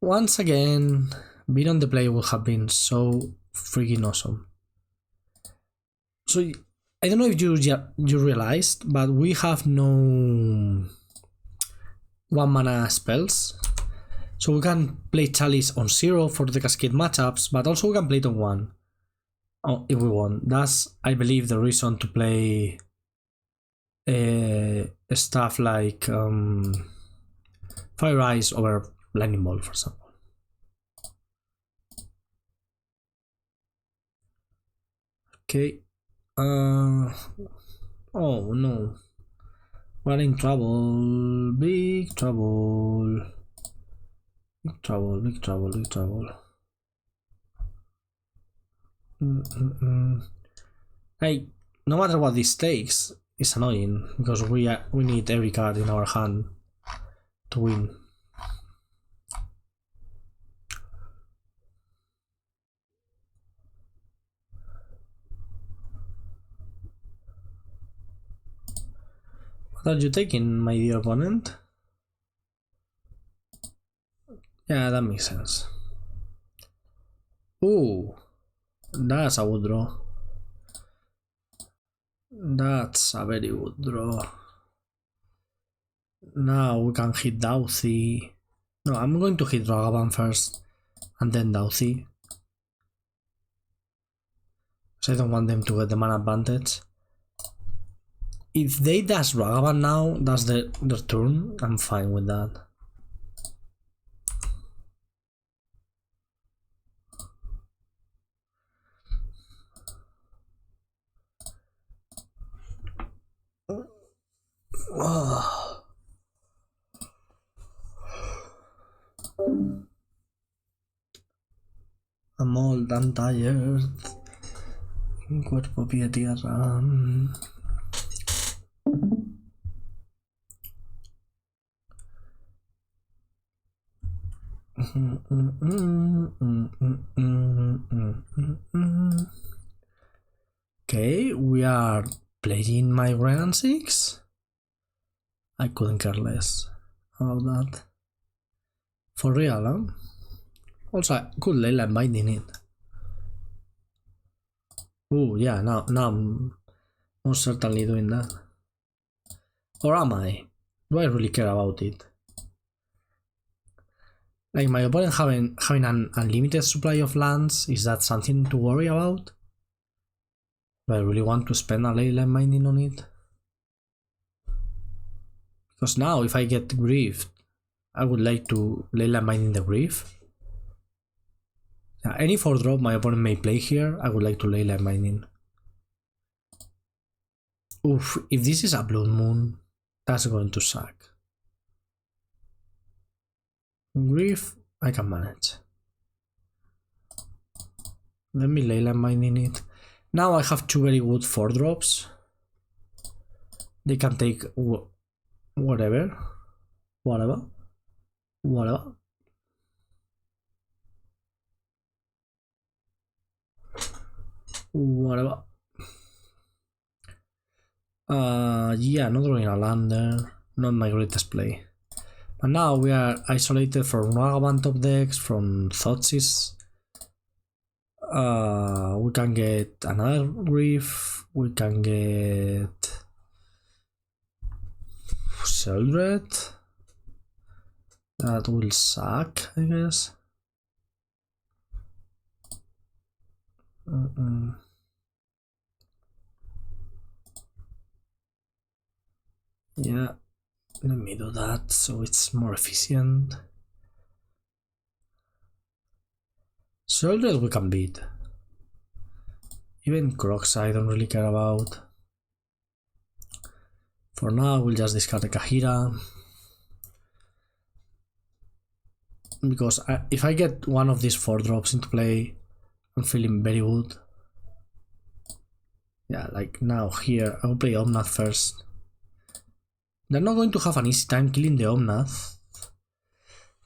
Once again, being on the play would have been so freaking awesome. So I don't know if you realized, but we have no 1 mana spells. So we can play Chalice on 0 for the Cascade matchups, but also we can play it on 1 if we want. That's, I believe, the reason to play stuff like Fire Ice over Lightning Bolt, for example. Okay. Oh no. We're in trouble. Big trouble. Big trouble. Hey, no matter what this takes, it's annoying because we need every card in our hand to win. What are you taking, my dear opponent? Yeah, that makes sense. Ooh, that's a good draw. That's a very good draw. Now we can hit Dauthi. No, I'm going to hit Ragavan first and then Dauthi. So I don't want them to get the mana advantage. If they dash Ragavan now, that's their turn, I'm fine with that. I'm old, I'm tired. Mi cuerpo pide tierra. Okay, we are playing my Wrenn and Six. I couldn't care less about that. For real, huh? Also, I could Leyline Binding it. Oh yeah, now I'm most certainly doing that. Or am I? Do I really care about it? Like my opponent having an unlimited supply of lands, is that something to worry about? Do I really want to spend a Leyline Binding on it? Because now if I get griefed, I would like to Leyline Binding the grief. Any 4-drop my opponent may play here, I would like to Leyline Binding. Oof, if this is a Blood Moon, that's going to suck. Grief, I can manage. Let me Leyline Binding it. Now I have 2 very good 4-drops. They can take whatever. Whatever. Yeah, not drawing a lander. Not my greatest play. But now we are isolated from Ragavan top decks, from Thoughtseize. We can get another Grief. We can get Sheldred. That will suck, I guess. Yeah, let me do that so it's more efficient. Sheldred we can beat. Even Crocs I don't really care about. For now we'll just discard the Kaheera. Because if I get one of these 4-drops into play, I'm feeling very good. Yeah, like now here, I will play Omnath first. They're not going to have an easy time killing the Omnath.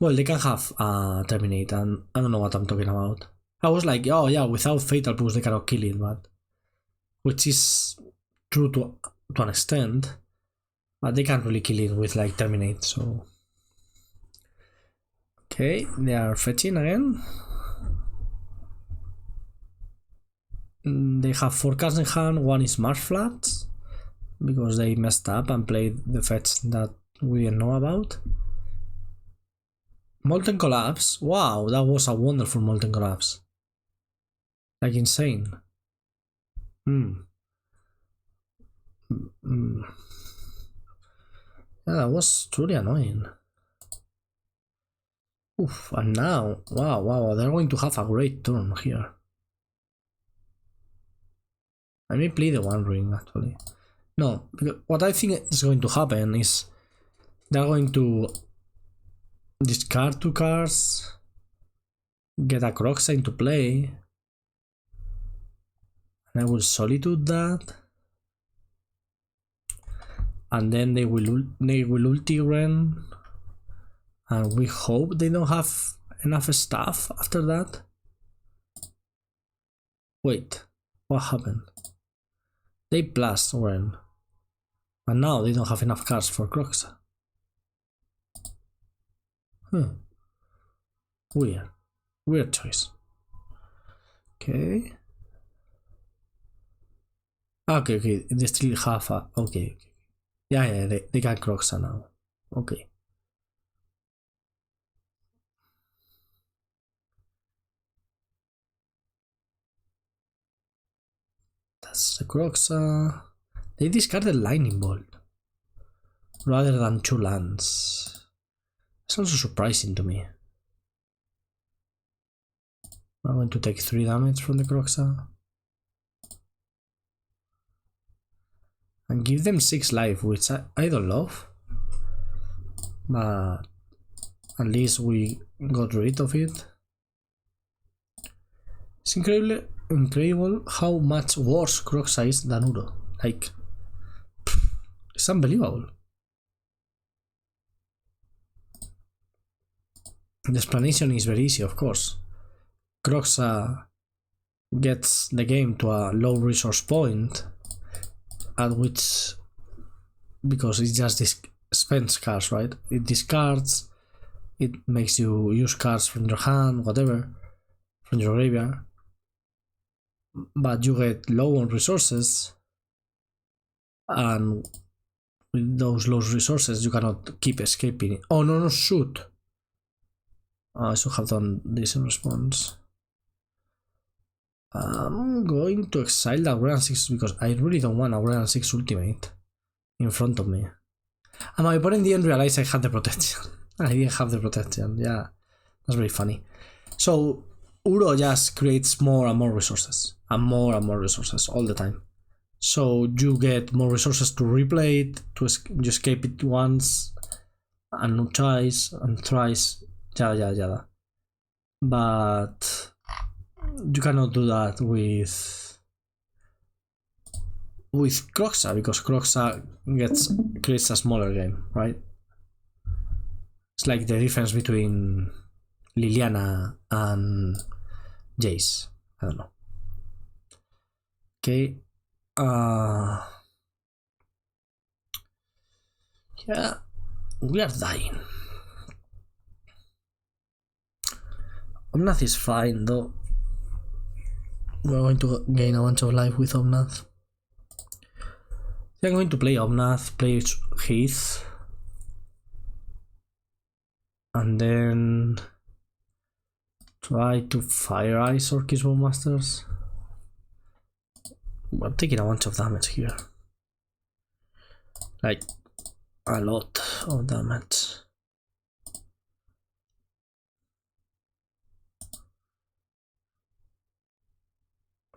Well, they can have Terminate, and I don't know what I'm talking about. I was like, oh yeah, without Fatal Push they cannot kill it, but... Which is true to an extent. But they can't really kill it with like Terminate, so... Okay, they are fetching again. They have 4 cards in hand, one is Marsh Flats, because they messed up and played the fetch that we didn't know about. Molten Collapse, wow, that was a wonderful Molten Collapse. Like insane. Yeah, that was truly annoying. Oof, and now, wow, they're going to have a great turn here. I may play the One Ring actually. No, because what I think is going to happen is they're going to discard 2 cards, get a Crocs into play, and I will Solitude that, and then they will ulti Wrenn, and we hope they don't have enough stuff after that. Wait, what happened? They blast Wrenn, and now they don't have enough cards for Crocs. Weird choice. Okay. Okay, they still have a... Okay. Yeah, they got Crocs now. Okay. That's the Crocs. They discarded Lightning Bolt rather than 2 lands. It's also surprising to me. I'm going to take 3 damage from the Croxa. and give them 6 life, which I don't love. But at least we got rid of it. It's incredible how much worse Kroxa is than Uro. Like, it's unbelievable. The explanation is very easy, of course. Kroxa gets the game to a low resource point, at which, because it just spends cards, right? It discards, it makes you use cards from your hand, whatever, from your graveyard, but you get low on resources, and with those low resources you cannot keep escaping. Oh no, shoot! I should have done this in response. I'm going to exile the Wrenn and Six because I really don't want a Wrenn and Six ultimate in front of me. And my opponent didn't realize I had the protection. I didn't have the protection, yeah. That's very funny. So Uro just creates more and more resources. And more resources all the time. So you get more resources to replay it, you escape it once, and twice, and thrice, yada. But you cannot do that with Kroxa, because Kroxa creates a smaller game, right? It's like the difference between Liliana and Jace. I don't know. Okay. Yeah, we are dying. Omnath is fine though. We're going to gain a bunch of life with Omnath. I'm going to play Omnath, play Heath, and then try to Fire Ice or Kiss Masters. I'm taking a bunch of damage here. Like, a lot of damage.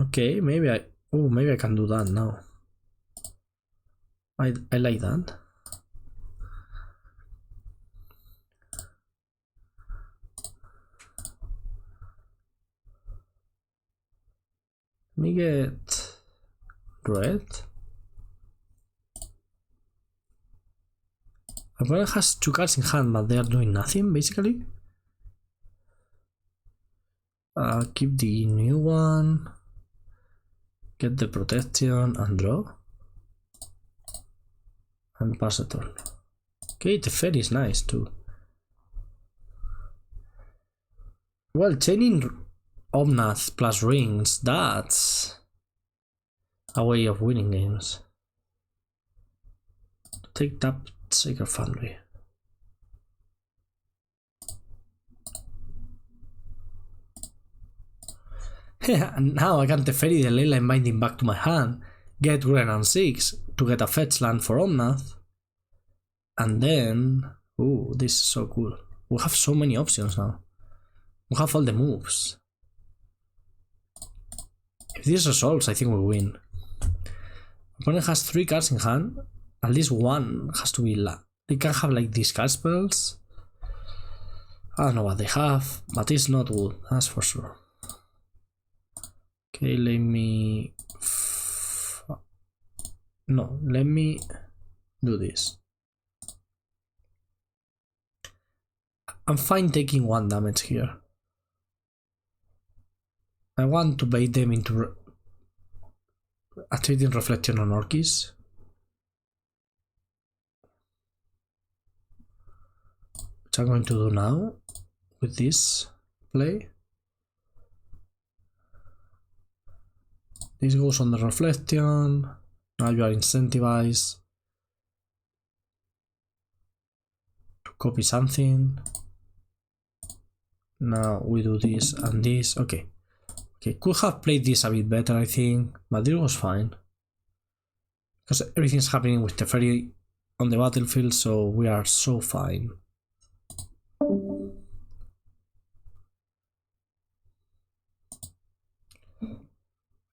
Okay, maybe I can do that now. I like that. Let me get red. My opponent has 2 cards in hand, but they are doing nothing basically. Keep the new one. Get the protection and draw. And pass the turn. Okay, Teferi is nice too. Well, chaining Omnath plus rings, that's a way of winning games. Take that Sacred Foundry. And now I can Teferi the Leyline Binding back to my hand, get Wrenn and Six to get a fetch land for Omnath, and then... Ooh, this is so cool. We have so many options now. We have all the moves. If this resolves, I think we win. Opponent has 3 cards in hand. At least one has to be... They can have like these card spells. I don't know what they have, but it's not good, that's for sure. Okay, let me... No, let me do this. I'm fine taking 1 damage here. I want to bait them into a trading reflection on Orchis. Which I'm going to do now with this play. This goes on the reflection. Now you are incentivized to copy something. Now we do this and this. Okay. Okay, could have played this a bit better, I think, but it was fine. Because everything's happening with Teferi on the battlefield, so we are so fine.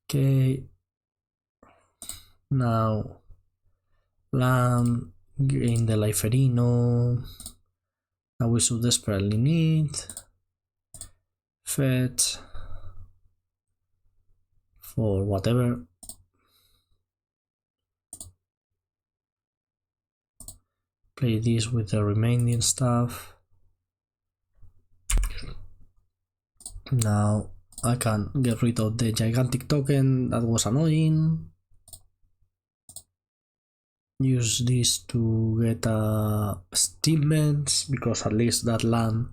Okay. Now Land, gain the Liferino. Now we should desperately need fetch for whatever. Play this with the remaining stuff. Now I can get rid of the gigantic token that was annoying. Use this to get steaments because at least that land.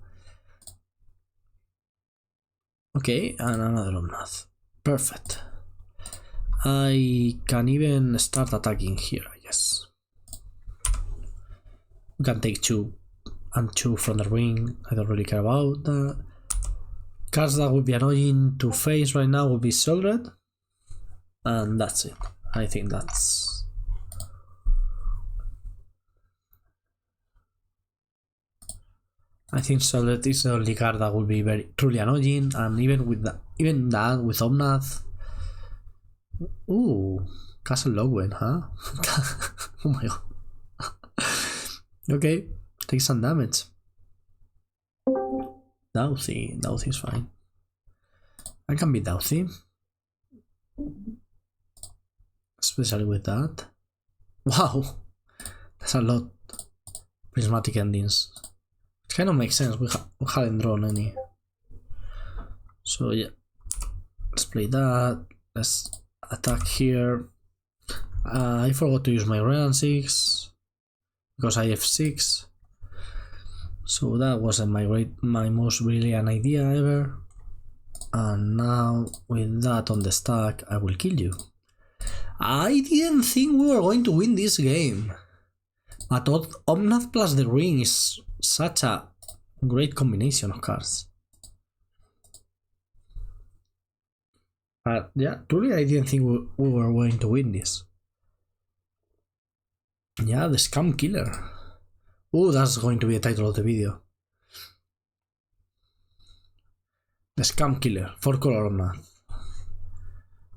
Okay, and another Omnath. Perfect. I can even start attacking here, I guess. We can take 2 and 2 from the ring. I don't really care about that. Cards that would be annoying to face right now would be Solred. And that's it. I think that's... I think Solitude is the only card that would be very truly annoying, and even with that with Omnath. Ooh, Castle Logwen, huh? Oh my god. Okay, take some damage. Douthie is fine. I can beat Douthie, especially with that. Wow, that's a lot. Prismatic Endings. It kind of makes sense, we hadn't drawn any. So yeah, let's play that. Let's attack here. I forgot to use my Wrenn and Six because I have 6. So that wasn't my most brilliant idea ever. And now with that on the stack, I will kill you. I didn't think we were going to win this game. But Omnath plus the ring is such a great combination of cards. But yeah, truly I didn't think we were going to win this. Yeah, the Scam Killer. Oh, that's going to be the title of the video. The Scam Killer, 4-color Omnath.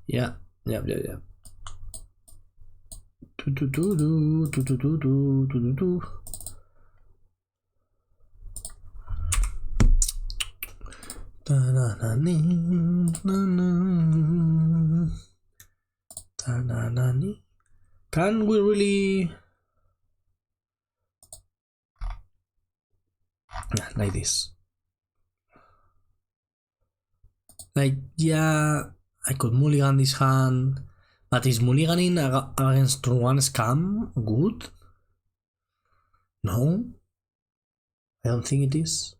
Yeah. Can we really... Yeah, like this. Like, yeah, I could mulligan this hand, but is mulliganing against one Scam good? No, I don't think it is.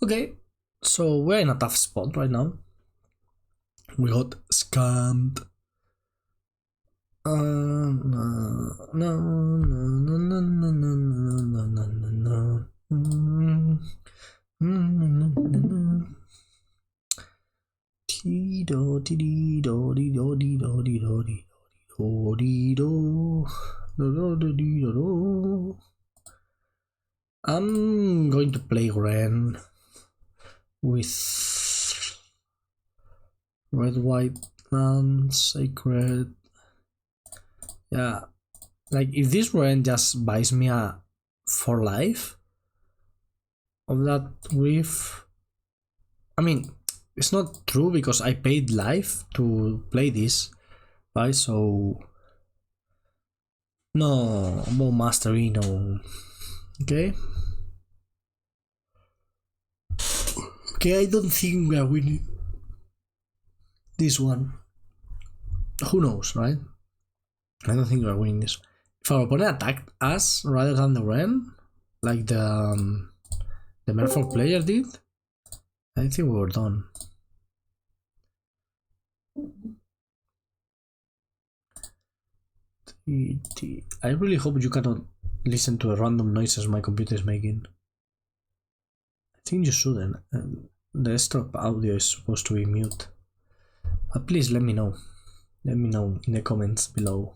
Okay, so we're in a tough spot right now. We got scammed. I'm going to play Wrenn with red, white, and sacred. Yeah, like if this Wrenn just buys me a 4 life of that Reef, I mean, it's not true because I paid life to play this, right? So no, more mastery, no. Okay. Okay, I don't think we are winning this one. Who knows, right? I don't think we are winning this. If our opponent attacked us rather than the Wrenn, like the Merfolk player did, I think we were done. I really hope you cannot listen to the random noises my computer is making. I think you shouldn't. The desktop audio is supposed to be mute. But please let me know. Let me know in the comments below.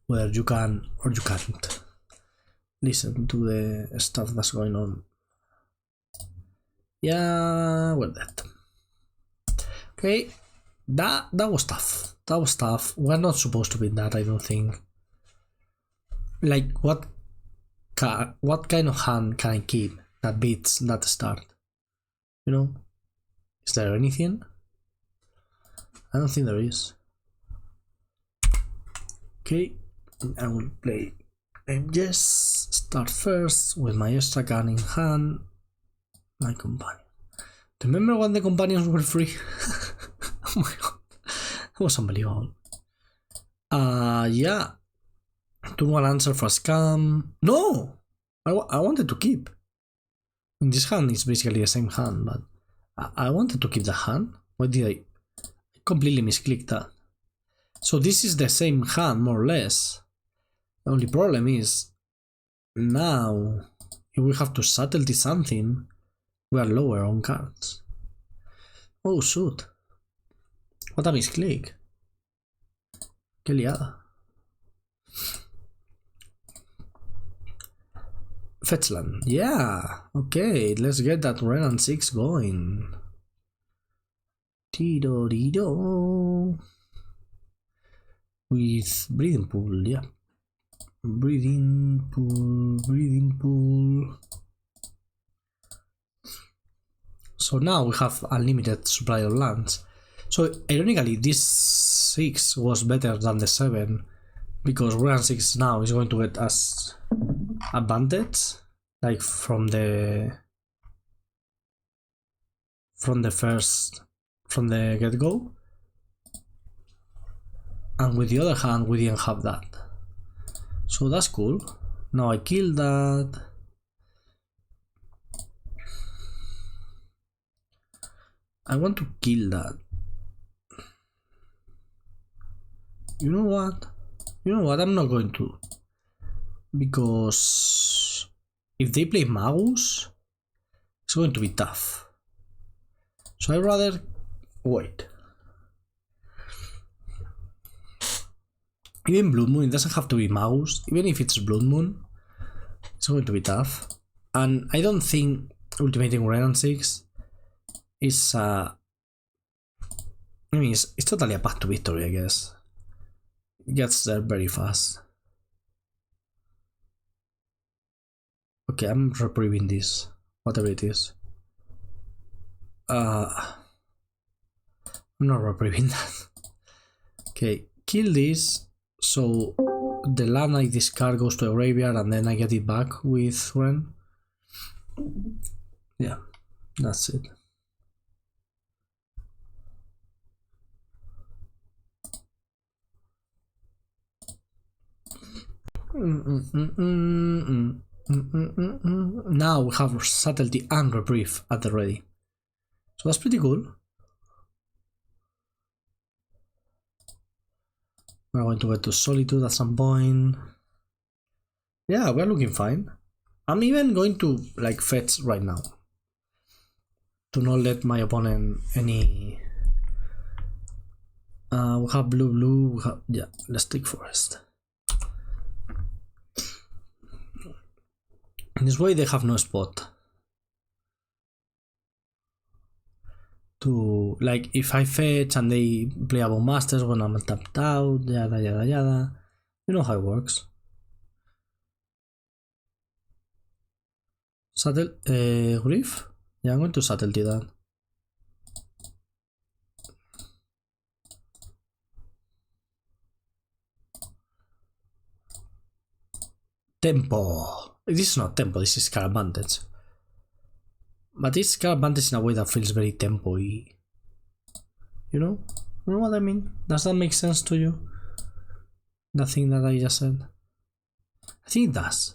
Whether you can or you can't. listen to the stuff that's going on. Yeah, we're dead. Okay, that was tough. That was tough. We're not supposed to be that, I don't think. Like, what kind of hand can I keep that beats that start? You know? Is there anything? I don't think there is. Okay, I will play Yes, start first with my extra card in hand. My companion. Remember when the companions were free? Oh my god, that was unbelievable. Yeah. Turn 1 answer for scam. No! I wanted to keep. In this hand is basically the same hand, but I wanted to keep the hand. Why did I completely misclick that? So this is the same hand, more or less. The only problem is now if we have to subtlety something, we are lower on cards. Oh shoot. What a misclick. Qué liada. Fetchland. Yeah. Okay, let's get that Wrenn and Six going. Tido. With breathing pool, yeah. Breathing pool. So now we have unlimited supply of lands. So ironically, this 6 was better than the 7 because Wrenn and 6 now is going to get us advantage, like from the get-go. And with the other hand, we didn't have that. So that's cool. Now I killed that. I want to kill that. You know what? I'm not going to. Because if they play Magus, it's going to be tough. So I'd rather wait. Even Blood Moon, it doesn't have to be Magus. Even if it's Blood Moon, it's going to be tough. And I don't think ultimating Wrenn and 6 is I mean, it's totally a path to victory, I guess. It gets there very fast. Okay, I'm reprieving this, whatever it is. I'm not reprieving that. Okay, kill this, so the land I discard goes to a graveyard and then I get it back with Wrenn. Yeah, that's it. Now we have Subtlety and Reprieve at the ready. So that's pretty cool. We're going to get to Solitude at some point. Yeah, we're looking fine. I'm even going to like fetch right now to not let my opponent any. We have blue. We have, yeah, let's take Forest. In this way, they have no spot to, like, if I fetch and they play Above Masters when I'm tapped out, yada yada yada. You know how it works. Grief? Yeah, I'm going to subtlety that. Tempo. This is not tempo, this is card advantage. But it's card advantage in a way that feels very tempo-y. You know? You know what I mean? Does that make sense to you? The thing that I just said? I think it does.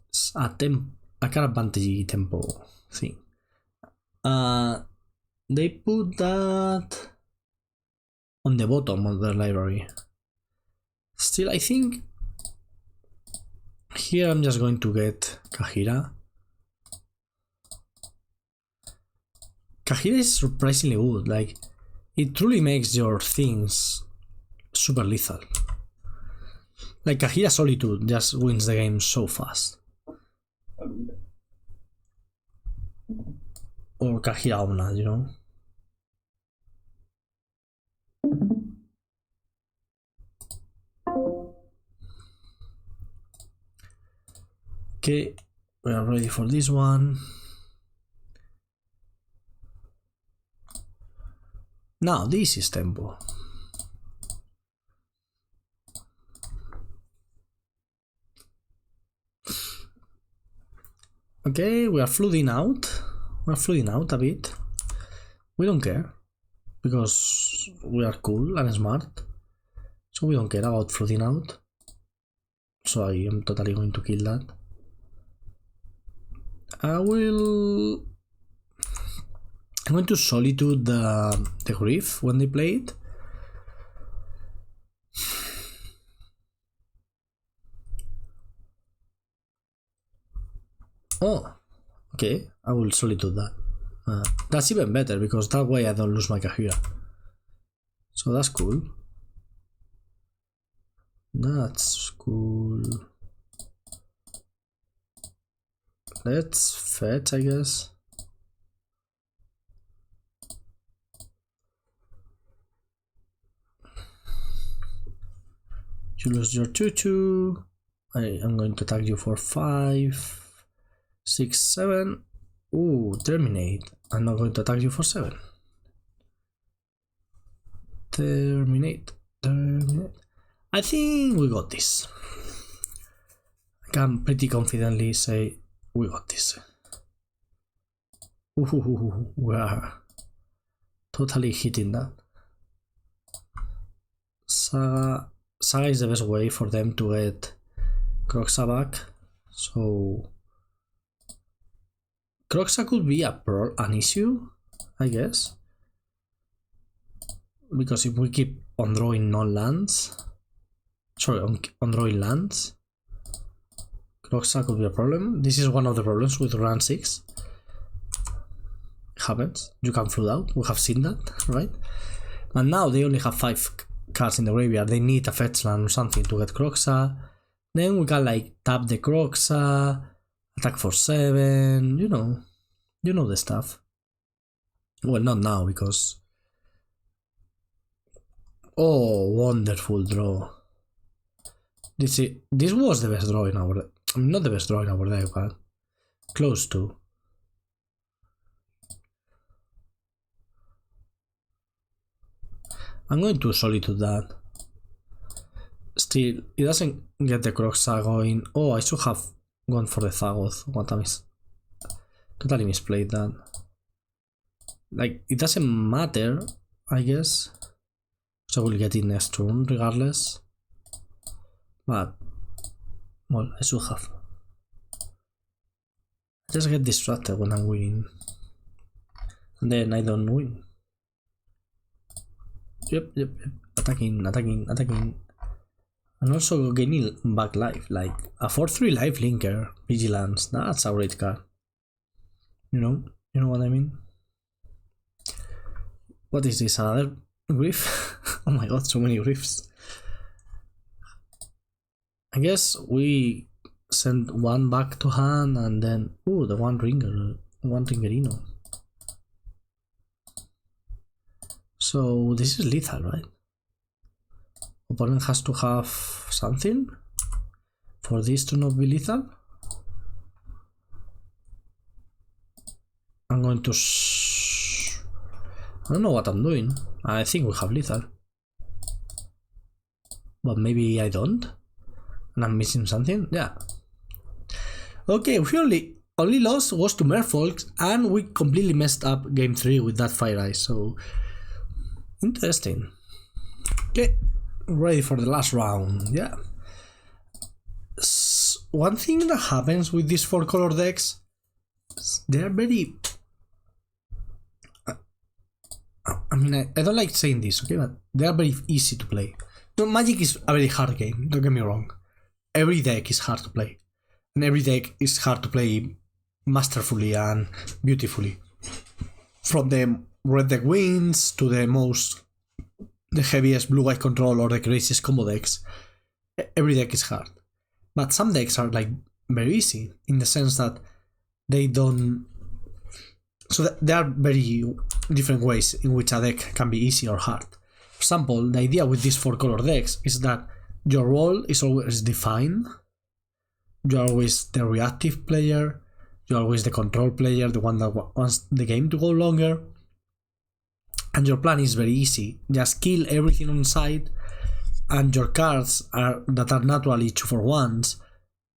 It's a card advantage tempo thing. They put that on the bottom of their library. Still, I think here I'm just going to get Kaheera. Kaheera is surprisingly good, like, it truly makes your things super lethal. Like Kaheera Solitude just wins the game so fast. Or Kaheera Omnath, you know? Okay, we are ready for this one. Now this is tempo. Okay, we are flooding out. We're flooding out a bit. We don't care. Because we are cool and smart. So we don't care about flooding out. So I am totally going to kill that. I'm going to Solitude the Grief when they play it. Oh, okay, I will Solitude that. That's even better because that way I don't lose my Kaheera. So that's cool. That's cool. Let's fetch, I guess. You lose your 2/2. I am going to attack you for 5, 6, 7. Ooh, terminate. I'm not going to attack you for 7. Terminate. I think we got this. I can pretty confidently say we got this. Ooh, we are totally hitting that. Saga is the best way for them to get Kroxa back. So Kroxa could be an issue, I guess. Because if we keep on drawing non-lands, sorry, on drawing lands, Kroxa could be a problem. This is one of the problems with Wrenn and Six. It happens. You can flood out. We have seen that, right? But now they only have 5 cards in the graveyard. They need a fetch land or something to get Kroxa. Then we can like tap the Kroxa, attack for 7. You know the stuff. Well, not now because. Oh, wonderful draw. This was the best draw in our deck. I mean, not the best draw in our deck, but close to. I'm going to Solitude that. Still, it doesn't get the Kroxa going. Oh, I should have gone for the Zagoth. What I miss. Totally misplayed that. Like, it doesn't matter, I guess. So we'll get it next turn regardless. But, well, I should have. I just get distracted when I'm winning. And then I don't win. Yep. Attacking. And also gaining back life. Like a 4/3 life linker, Vigilance. That's a great card. You know what I mean? What is this? Another Grief? Oh my god, so many Griefs. I guess we send one back to hand and then the one Ringerino. So this is lethal, right? Opponent has to have something for this to not be lethal. I'm going to I don't know what I'm doing. I think we have lethal. But maybe I don't. And I'm missing something. Yeah. Okay, we only loss was to Merfolk and we completely messed up game 3 with that Fire Ice. So interesting. Okay, ready for the last round. Yeah. One thing that happens with these 4-color decks, they're very. I mean, I don't like saying this, okay, but they are very easy to play. No, Magic is a very hard game, don't get me wrong. Every deck is hard to play. And every deck is hard to play masterfully and beautifully. From the red deck wins to the heaviest blue-white control or the craziest combo decks. every deck is hard. But some decks are like very easy in the sense that they don't. So there are very different ways in which a deck can be easy or hard. For example, the idea with these 4-color decks is that your role is always defined. You're always the reactive player. You're always the control player, the one that wants the game to go longer. And your plan is very easy. Just kill everything on side, and your cards that are naturally 2-for-1s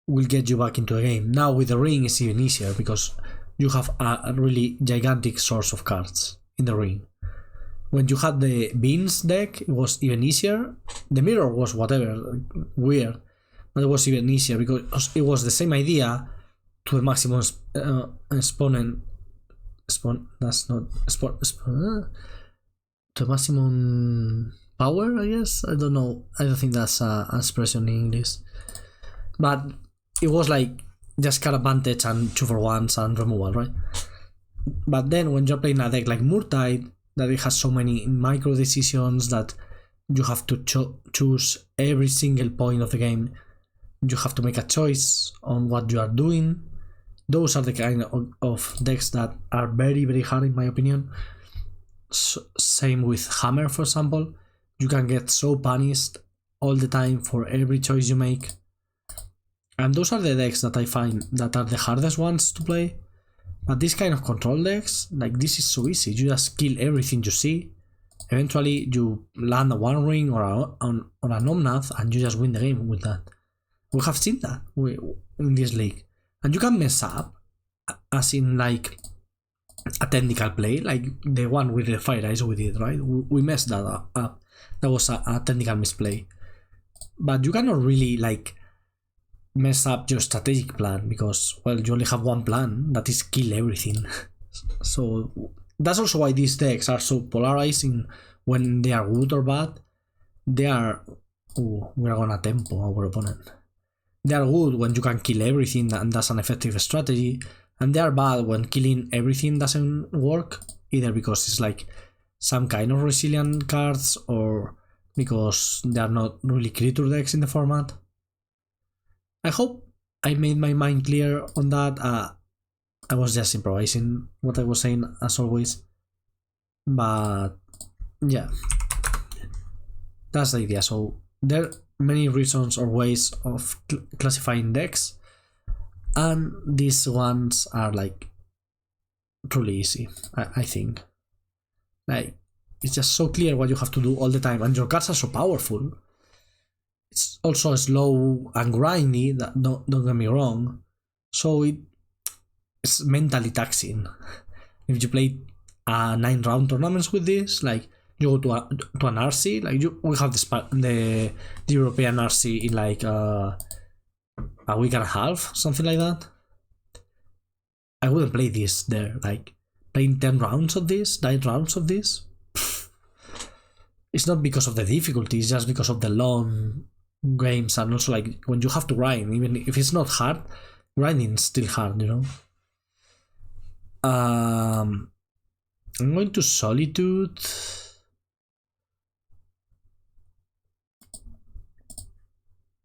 will get you back into a game. Now with the ring it's even easier because you have a really gigantic source of cards in the ring. When you had the beans deck, it was even easier. The mirror was whatever, weird, but it was even easier because it was the same idea to the maximum exponent. That's not to maximum power, I guess. I don't know. I don't think that's an expression in English. But it was like just card advantage and 2-for-1s and removal, right? But then when you're playing a deck like Murktide, that it has so many micro decisions that you have to choose every single point of the game. You have to make a choice on what you are doing. Those are the kind of decks that are very, very hard in my opinion. Same with Hammer, for example. You can get so punished all the time for every choice you make. And those are the decks that I find that are the hardest ones to play. But this kind of control decks, like this is so easy. You just kill everything you see. Eventually you land a One Ring or an Omnath and you just win the game with that. We have seen that in this league. And you can mess up, as in like a technical play, like the one with the Fire Eyes we did, right? We messed that up. That was a technical misplay. But you cannot really like mess up your strategic plan because, well, you only have one plan, that is kill everything. So that's also why these decks are so polarizing when they are good or bad. They are... Oh, we are gonna tempo our opponent. They are good when you can kill everything and that's an effective strategy, and they are bad when killing everything doesn't work, either because it's like some kind of resilient cards or because they are not really creature decks in the format. I hope I made my mind clear on that. I was just improvising what I was saying as always, but yeah, that's the idea. So there are many reasons or ways of classifying decks, and these ones are like truly easy. I think like it's just so clear what you have to do all the time, and your cards are so powerful. It's also slow and grindy, that don't get me wrong, so it's mentally taxing. If you play 9-round tournaments with this, like you go to an RC, like we have the European RC in like a week and a half, something like that. I wouldn't play this there, like playing 10 rounds of this, 9 rounds of this. It's not because of the difficulty, it's just because of the long games, and also like when you have to grind, even if it's not hard, grinding is still hard, you know. I'm going to Solitude.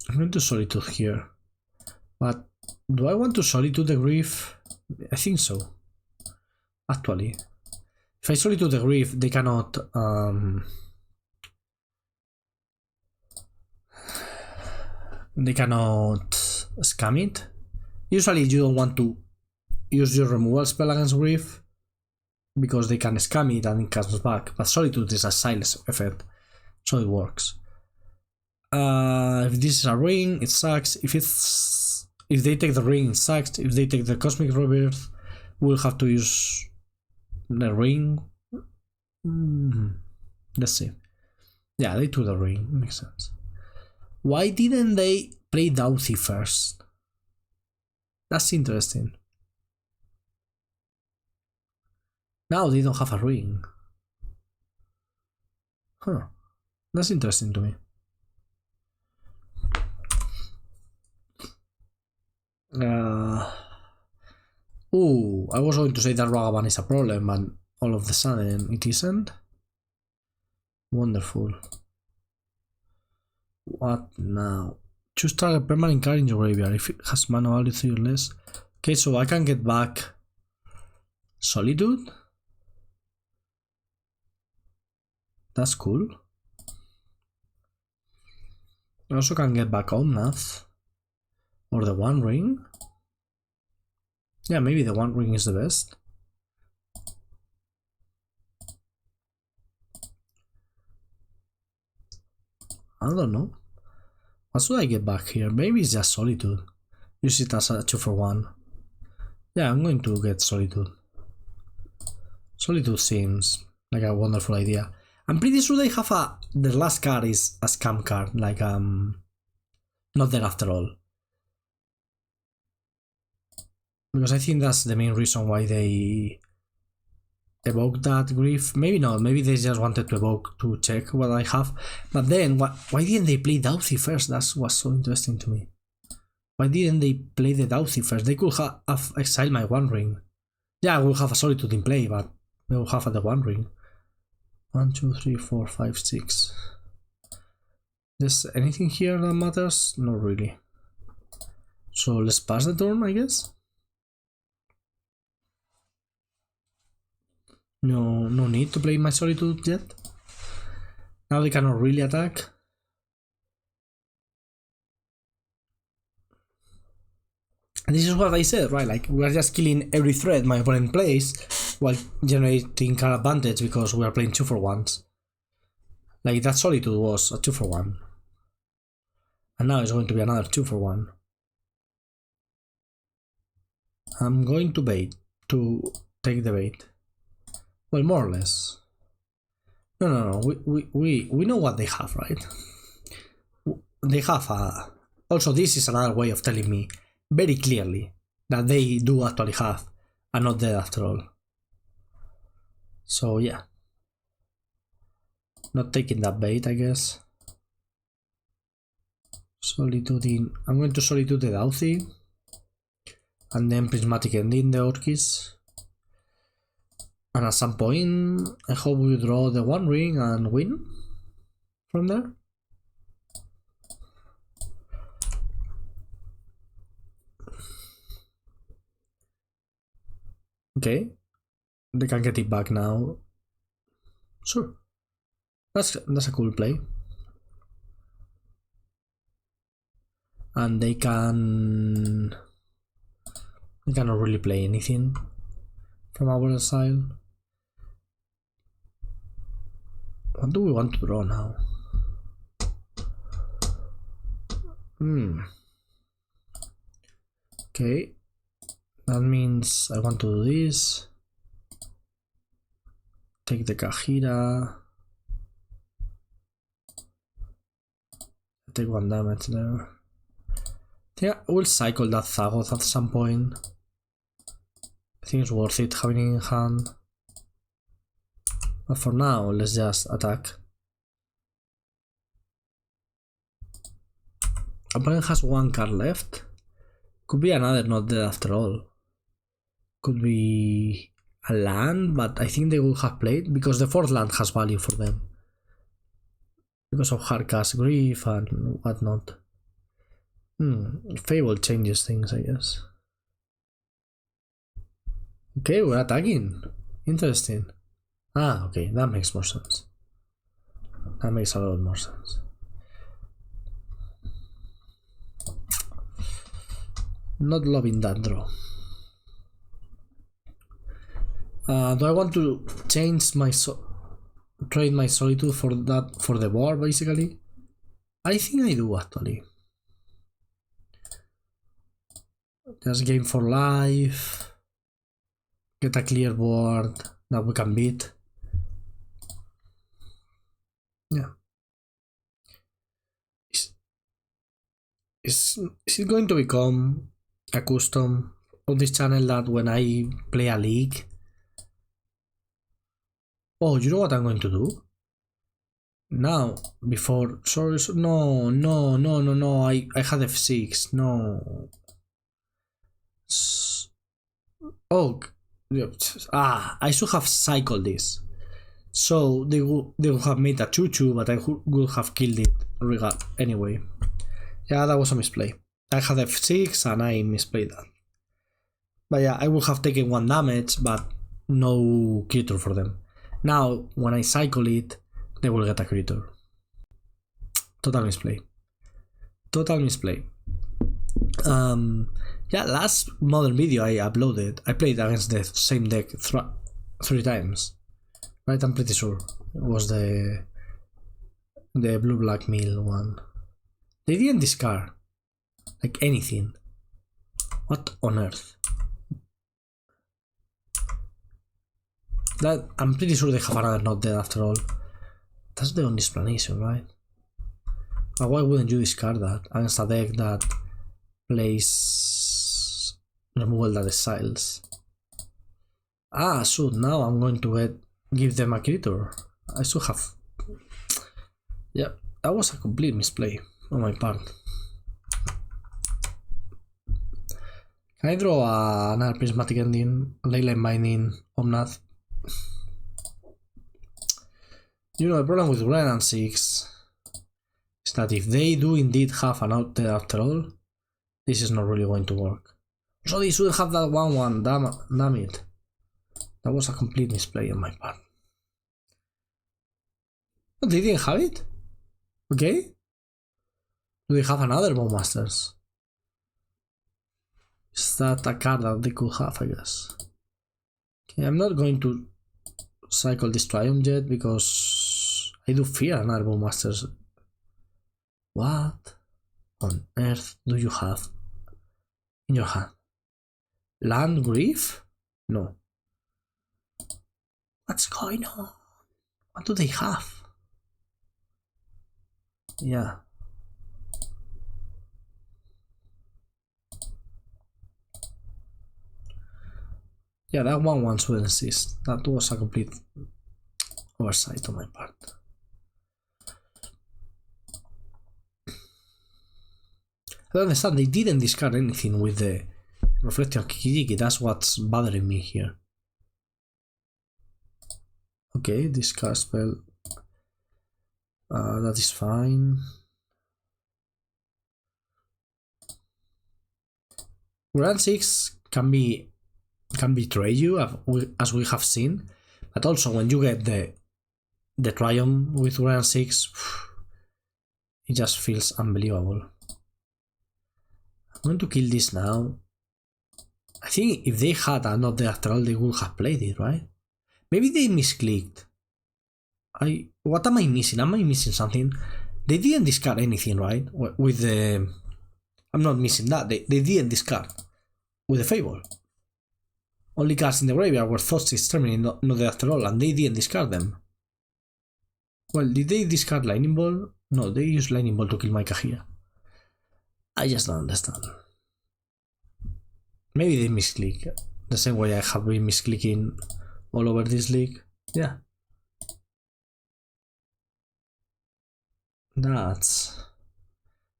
I'm going to Solitude here, but do I want to Solitude the Grief? I think so, actually. If I Solitude the Grief, they cannot scam it. Usually you don't want to use your removal spell against Grief because they can scam it and it comes back, but Solitude is a silence effect, so it works. If this is a ring, it sucks. If they take the ring, it sucks. If they take the Cosmic Rebirth, we'll have to use the ring. Let's see. Yeah, they took the ring. Makes sense. Why didn't they play Doughty first? That's interesting. Now they don't have a ring. Huh. That's interesting to me. I was going to say that Ragavan is a problem, but all of a sudden it isn't. Wonderful. What now? Choose target permanent card in your graveyard if it has mana value 3 or less. Okay, so I can get back Solitude. That's cool. I also can get back Omnath. Or the One Ring. Yeah, maybe the One Ring is the best. I don't know. What should I get back here? Maybe it's just Solitude. Use it as a 2-for-1. Yeah, I'm going to get Solitude. Solitude seems like a wonderful idea. I'm pretty sure they have the last card is a scam card, like not there after all. Because I think that's the main reason why they evoke that grief. Maybe not, maybe they just wanted to evoke to check what I have. But then why didn't they play Dauthi first? That's what's so interesting to me. Why didn't they play the Dauthi first? They could have exiled my One Ring. Yeah, I will have a Solitude in play, but they will have the One Ring. 1, 2, 3, 4, 5, 6. There's anything here that matters? Not really. So let's pass the turn, I guess. No need to play my Solitude yet. Now they cannot really attack. And this is what I said, right? Like, we are just killing every threat my opponent plays while generating card advantage because we are playing 2-for-1s. Like, that Solitude was a 2-for-1. And now it's going to be another 2-for-1. I'm going to bait, to take the bait. Well, more or less. No. We know what they have, right? They have a... Also, this is another way of telling me very clearly that they do actually have a not dead after all. So yeah. Not taking that bait, I guess. Solitude in... I'm going to Solitude the Dauthi. And then Prismatic Ending the Orchis. And at some point, I hope we draw the One Ring and win from there. Okay, they can get it back now. Sure, that's a cool play. And they cannot really play anything from our side. What do we want to draw now? Okay, that means I want to do this. Take the Kaheera. Take 1 damage there. Yeah, we'll cycle that Zagoth at some point. I think it's worth it having it in hand. But for now, let's just attack. Opponent has 1 card left. Could be another not dead after all. Could be a land, but I think they will have played because the 4th land has value for them. Because of Hardcast Grief and whatnot. Fable changes things, I guess. Okay, we're attacking. Interesting. Ah, okay, that makes more sense. That makes a lot more sense. Not loving that draw. Do I want to change my trade my Solitude for the board basically? I think I do actually. Just game for life. Get a clear board that we can beat. Yeah. Is it going to become a custom on this channel that when I play a league? Oh, you know what I'm going to do? Now, before... Sorry, no, I had F6, no. Oh, I should have cycled this. So they would have made a 2-2, but I would have killed it anyway. Yeah, that was a misplay. I had f6 and I misplayed that. But yeah, I would have taken 1 damage, but no creature for them. Now, when I cycle it, they will get a creature. Total misplay. Total misplay. Yeah, last modern video I uploaded, I played against the same deck 3 times. Right, I'm pretty sure it was the blue-black mill one. They didn't discard like anything. What on earth? That I'm pretty sure they have another not dead after all. That's the only explanation, right? But why wouldn't you discard that against a deck that plays removal that exiles? Ah, so now I'm going to give them a creature. I should have. Yeah, that was a complete misplay on my part. Can I draw another Prismatic Ending, Leyline Binding, Omnath? You know, the problem with Wrenn and Six is that if they do indeed have an out there after all, this is not really going to work. So they should have that 1/1, damn it. That was a complete misplay on my part. But they didn't have it? Okay. Do they have another Bowmasters? Is that a card that they could have, I guess? Okay, I'm not going to cycle this Triome yet because I do fear another Bowmasters. What on earth do you have in your hand? Land Grief? No. What's going on? What do they have? Yeah. Yeah, that 1/1 shouldn't exist. That was a complete oversight on my part. I don't understand, they didn't discard anything with the Reflection Kiki. That's what's bothering me here. Okay, discard spell. That is fine. Wrenn and Six can betray you, as we have seen, but also when you get the Triome with Wrenn and Six, it just feels unbelievable. I'm going to kill this now. I think if they had a not there after all, they would have played it, right? Maybe they misclicked. What am I missing? Am I missing something? They didn't discard anything, right? With the... I'm not missing that. They didn't discard with the Fable. Only cards in the graveyard were Thoughts Exterminating, not there after all, and they didn't discard them. Well, did they discard Lightning Ball? No, they used Lightning Ball to kill my Kaheera. I just don't understand. Maybe they misclick. The same way I have been misclicking all over this league. Yeah. That's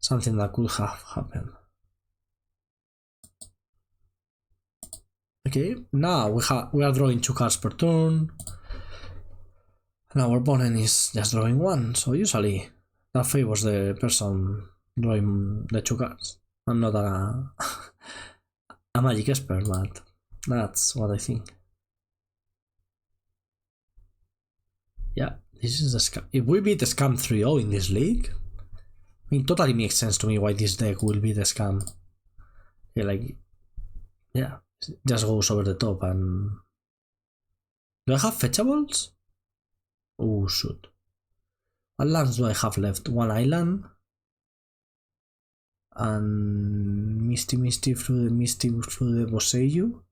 something that could have happened. Okay, now we are drawing 2 cards per turn. And our opponent is just drawing 1, so usually that favors the person drawing the 2 cards. I'm not a magic expert, but that's what I think. Yeah, this is a scam. If we beat the scam 3-0 in this league, I mean, totally makes sense to me why this deck will be the scam. Yeah, like, yeah, just goes over the top. And do I have fetchables? Oh shoot! What lands do I have left? 1 island and Misty through the Boseiju.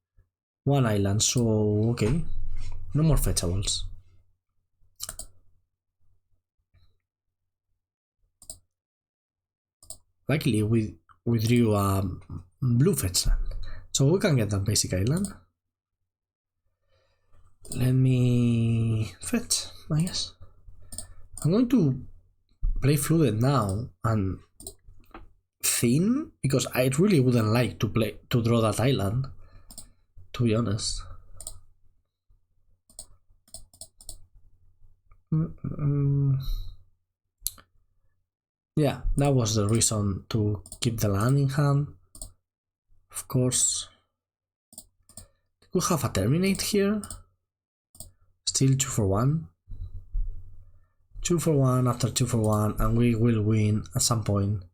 1 island, so okay, no more fetchables. Luckily, we drew a blue fetch land, so we can get that basic island. Let me fetch, I guess. I'm going to play Flooded now and Thin, because I really wouldn't like to draw that island, to be honest. Yeah, that was the reason to keep the land in hand. Of course. We have a terminate here. Still 2 for 1. 2 for 1 after 2 for 1, and we will win at some point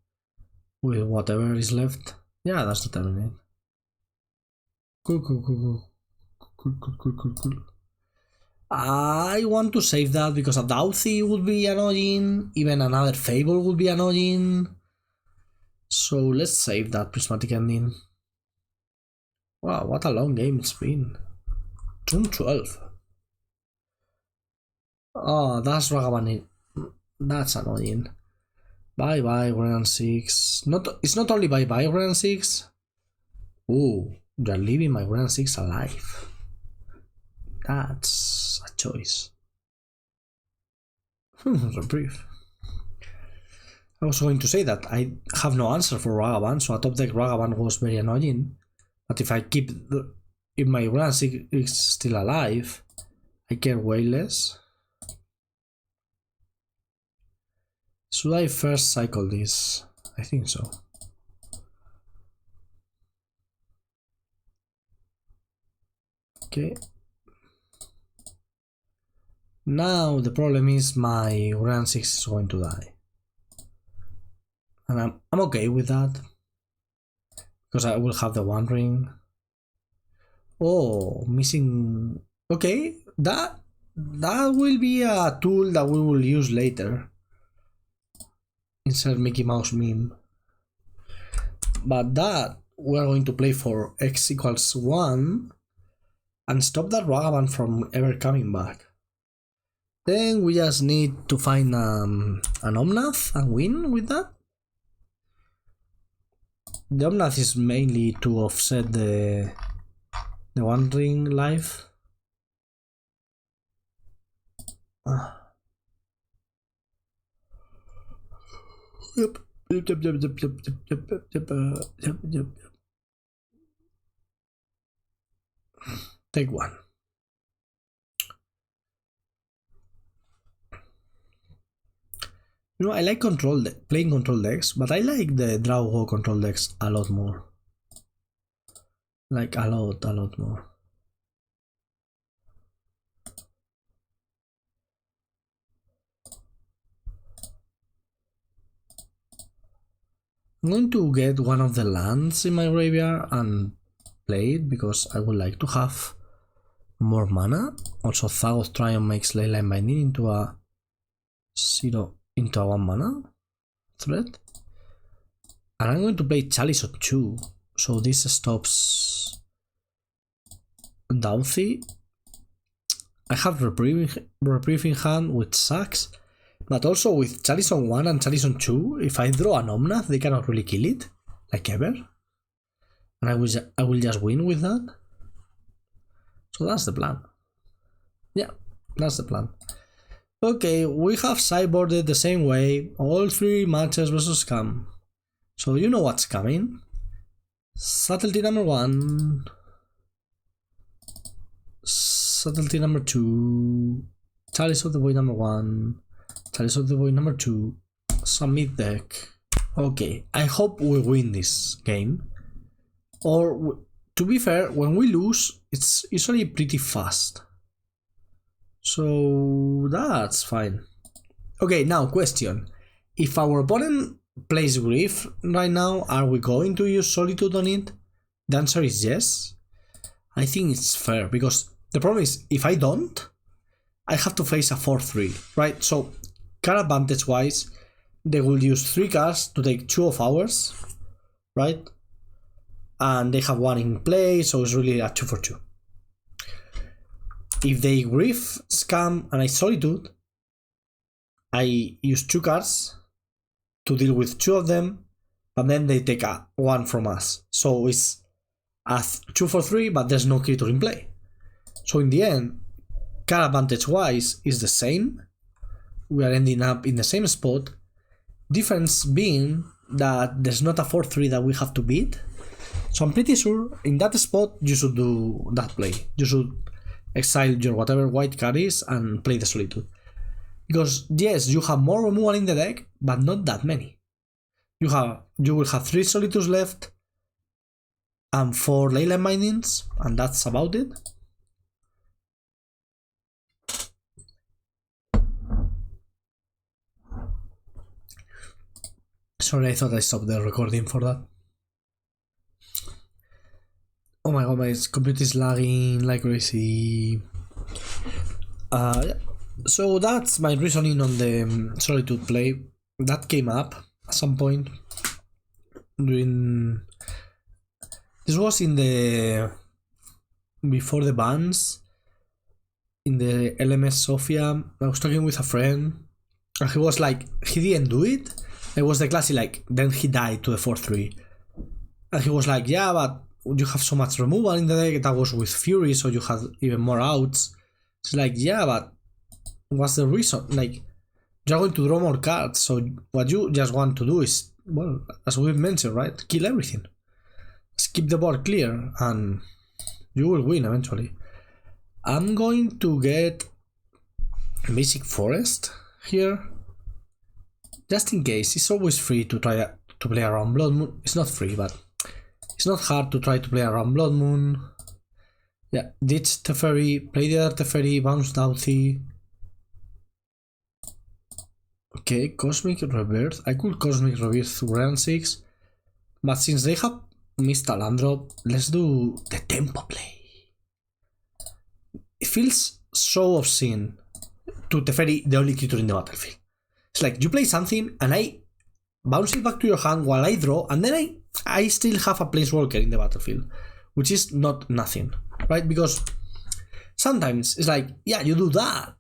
with whatever is left. Yeah, that's the terminate. Cool. I want to save that because a Dauthi would be annoying, even another Fable would be annoying. So let's save that Prismatic Ending. Wow, what a long game it's been. Turn 12. Oh, that's Ragavan. That's annoying. Bye bye, Wrenn and Six. It's not only bye bye, Wrenn and Six. Ooh, you're leaving my Wrenn and Six alive. That's a choice. Reprieve. I was going to say that I have no answer for Ragavan, so a top deck Ragavan was very annoying. But if I keep if my Wrenn and Six is still alive, I care way less. Should I first cycle this? I think so. Okay. Now the problem is my Wrenn and Six is going to die. And I'm okay with that. Because I will have the One Ring. Oh, missing... Okay, that will be a tool that we will use later. Insert Mickey Mouse meme. But that we're going to play for x equals 1 and stop that Ragavan from ever coming back. Then we just need to find an Omnath and win with that. The Omnath is mainly to offset the One Ring life. Yep. Take one. You know, I like playing control decks, but I like the Draw control decks a lot more. Like a lot more. I'm going to get one of the lands in my graveyard and play it because I would like to have more mana. Also, Zagoth Triome makes Leyline Binding into a 1 mana threat. And I'm going to play Chalice on 2, so this stops Dauthi. I have Reprieve in hand, which sucks. But also with Chalice on 1 and Chalice on 2, if I draw an Omnath, they cannot really kill it, like ever. And I will just win with that. So that's the plan. Yeah, that's the plan. Okay, we have sideboarded the same way, all 3 matches versus Scam. So you know what's coming. Subtlety number 1. Subtlety number 2. Chalice of the Void number 1. Chalice of the Void number 2. Submit deck. Okay, I hope we win this game. Or, to be fair, when we lose, it's usually pretty fast. So that's fine. Okay, now question. If our opponent plays Grief right now, are we going to use Solitude on it? The answer is yes. I think it's fair, because the problem is, if I don't, I have to face a 4-3, right? So, card advantage wise, they will use 3 cards to take 2 of ours, right? And they have 1 in play, so it's really a 2 for 2. If they Grief, Scam, and I Solitude, I use 2 cards to deal with 2 of them, but then they take 1 from us. So it's a 2 for 3, but there's no creature in play. So in the end, card advantage wise is the same. We are ending up in the same spot. Difference being that there's not a 4-3 that we have to beat. So I'm pretty sure in that spot you should do that play. You should exile your whatever white card is and play the Solitude. Because yes, you have more removal in the deck, but not that many. You will have 3 Solitudes left and 4 Leyline Bindings, and that's about it. Sorry, I thought I stopped the recording for that. Oh my god, my computer is lagging like crazy. Yeah. So that's my reasoning on the Solitude play. That came up at some point during... This was in the... before the bans. In the LMS Sofia, I was talking with a friend, and he was like, he didn't do it. It was the classic, like, then he died to the 4-3. And he was like, yeah, but you have so much removal in the deck, that was with Fury, so you had even more outs. It's like, yeah, but what's the reason? Like, you're going to draw more cards, so what you just want to do is, well, as we've mentioned, right? Kill everything. Just keep the board clear, and you will win eventually. I'm going to get Basic Forest here. Just in case, it's always free to try to play around Blood Moon. It's not free, but it's not hard to try to play around Blood Moon. Yeah, ditch Teferi, play the other Teferi, bounce Doughty. Okay, Cosmic Rebirth. I could Cosmic Rebirth Wrenn and Six, but since they have missed a land drop, let's do the tempo play. It feels so obscene to Teferi, the only creature in the battlefield. It's like you play something and I bounce it back to your hand while I draw, and then I still have a Planeswalker in the battlefield, which is not nothing, right? Because sometimes it's like, yeah, you do that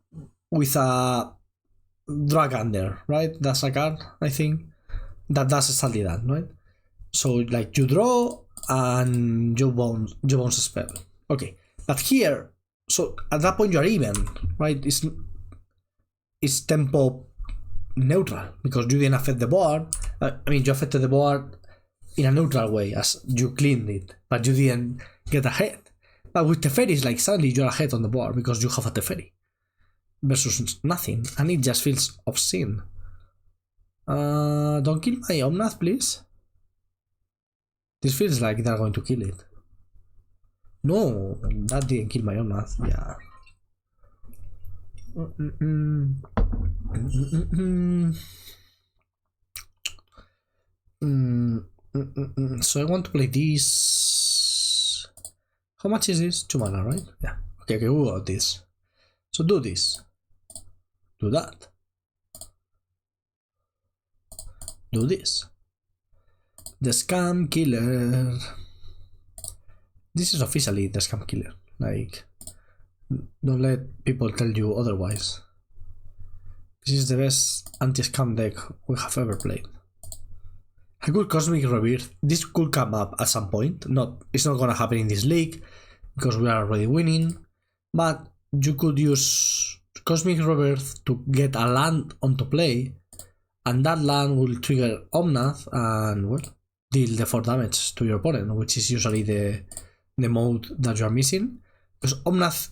with a Dragander, right? That's a card, I think, that does exactly that, right? So like you draw and you bounce a spell. Okay, but here, so at that point you are even, right? It's tempo neutral because you didn't affect the board. I mean, you affected the board in a neutral way as you cleaned it, but you didn't get ahead. But with Teferi, it's like suddenly you're ahead on the board because you have a Teferi versus nothing, and it just feels obscene. Don't kill my Omnath, please. This feels like they're going to kill it. No, that didn't kill my Omnath. Yeah. So I want to play this. How much is this? 2 mana, right? Yeah. Okay, we got this. So do this. Do that. Do this. The Scam Killer. This is officially the Scam Killer. Like, don't let people tell you otherwise. This is the best anti-scam deck we have ever played. I could Cosmic Rebirth. This could come up at some point. It's not gonna happen in this league because we are already winning. But you could use Cosmic Rebirth to get a land onto play, and that land will trigger Omnath and, well, deal the 4 damage to your opponent, which is usually the mode that you are missing. Because Omnath,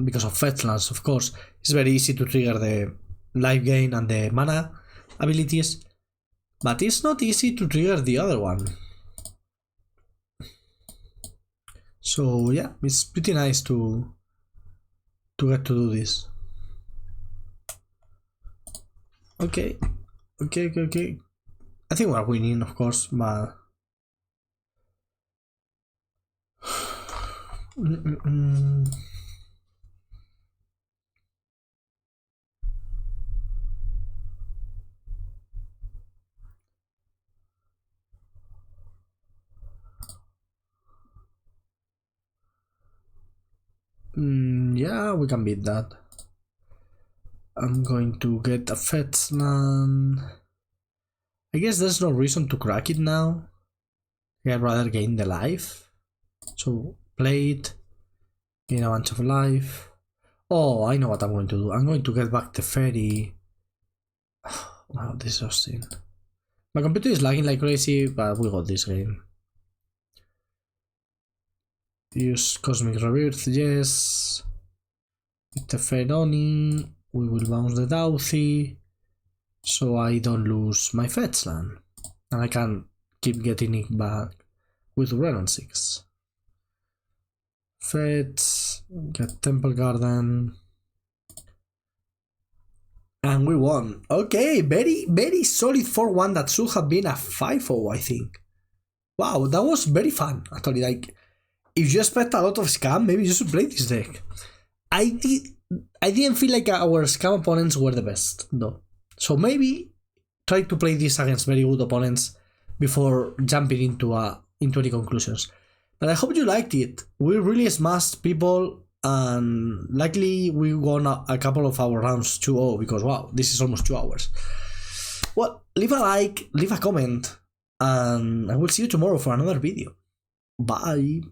because of fetch lands, of course, it's very easy to trigger the life gain and the mana abilities, but it's not easy to trigger the other one. So yeah, it's pretty nice to get to do this. Okay. I think we're winning, of course, but yeah, we can beat that. I'm going to get a fetch land. I guess there's no reason to crack it now. I'd rather gain the life. So play it, gain a bunch of life. Oh, I know what I'm going to do. I'm going to get back the Teferi. Wow, this is obscene. My computer is lagging like crazy, but we got this game. Use Cosmic Rebirth, yes. Teferi. we will bounce the Dauthi, so I don't lose my fetch land. And I can keep getting it back with Wrenn and Six. Fetch, get Temple Garden. And we won. Okay, very, very solid 4-1 that should have been a 5-0, I think. Wow, that was very fun, actually. Like, if you expect a lot of scam, maybe you should play this deck. I didn't feel like our scam opponents were the best, though. So maybe try to play this against very good opponents before jumping into any conclusions. But I hope you liked it. We really smashed people, and likely we won a couple of our rounds 2-0 because wow, this is almost 2 hours. Well, leave a like, leave a comment, and I will see you tomorrow for another video. Bye.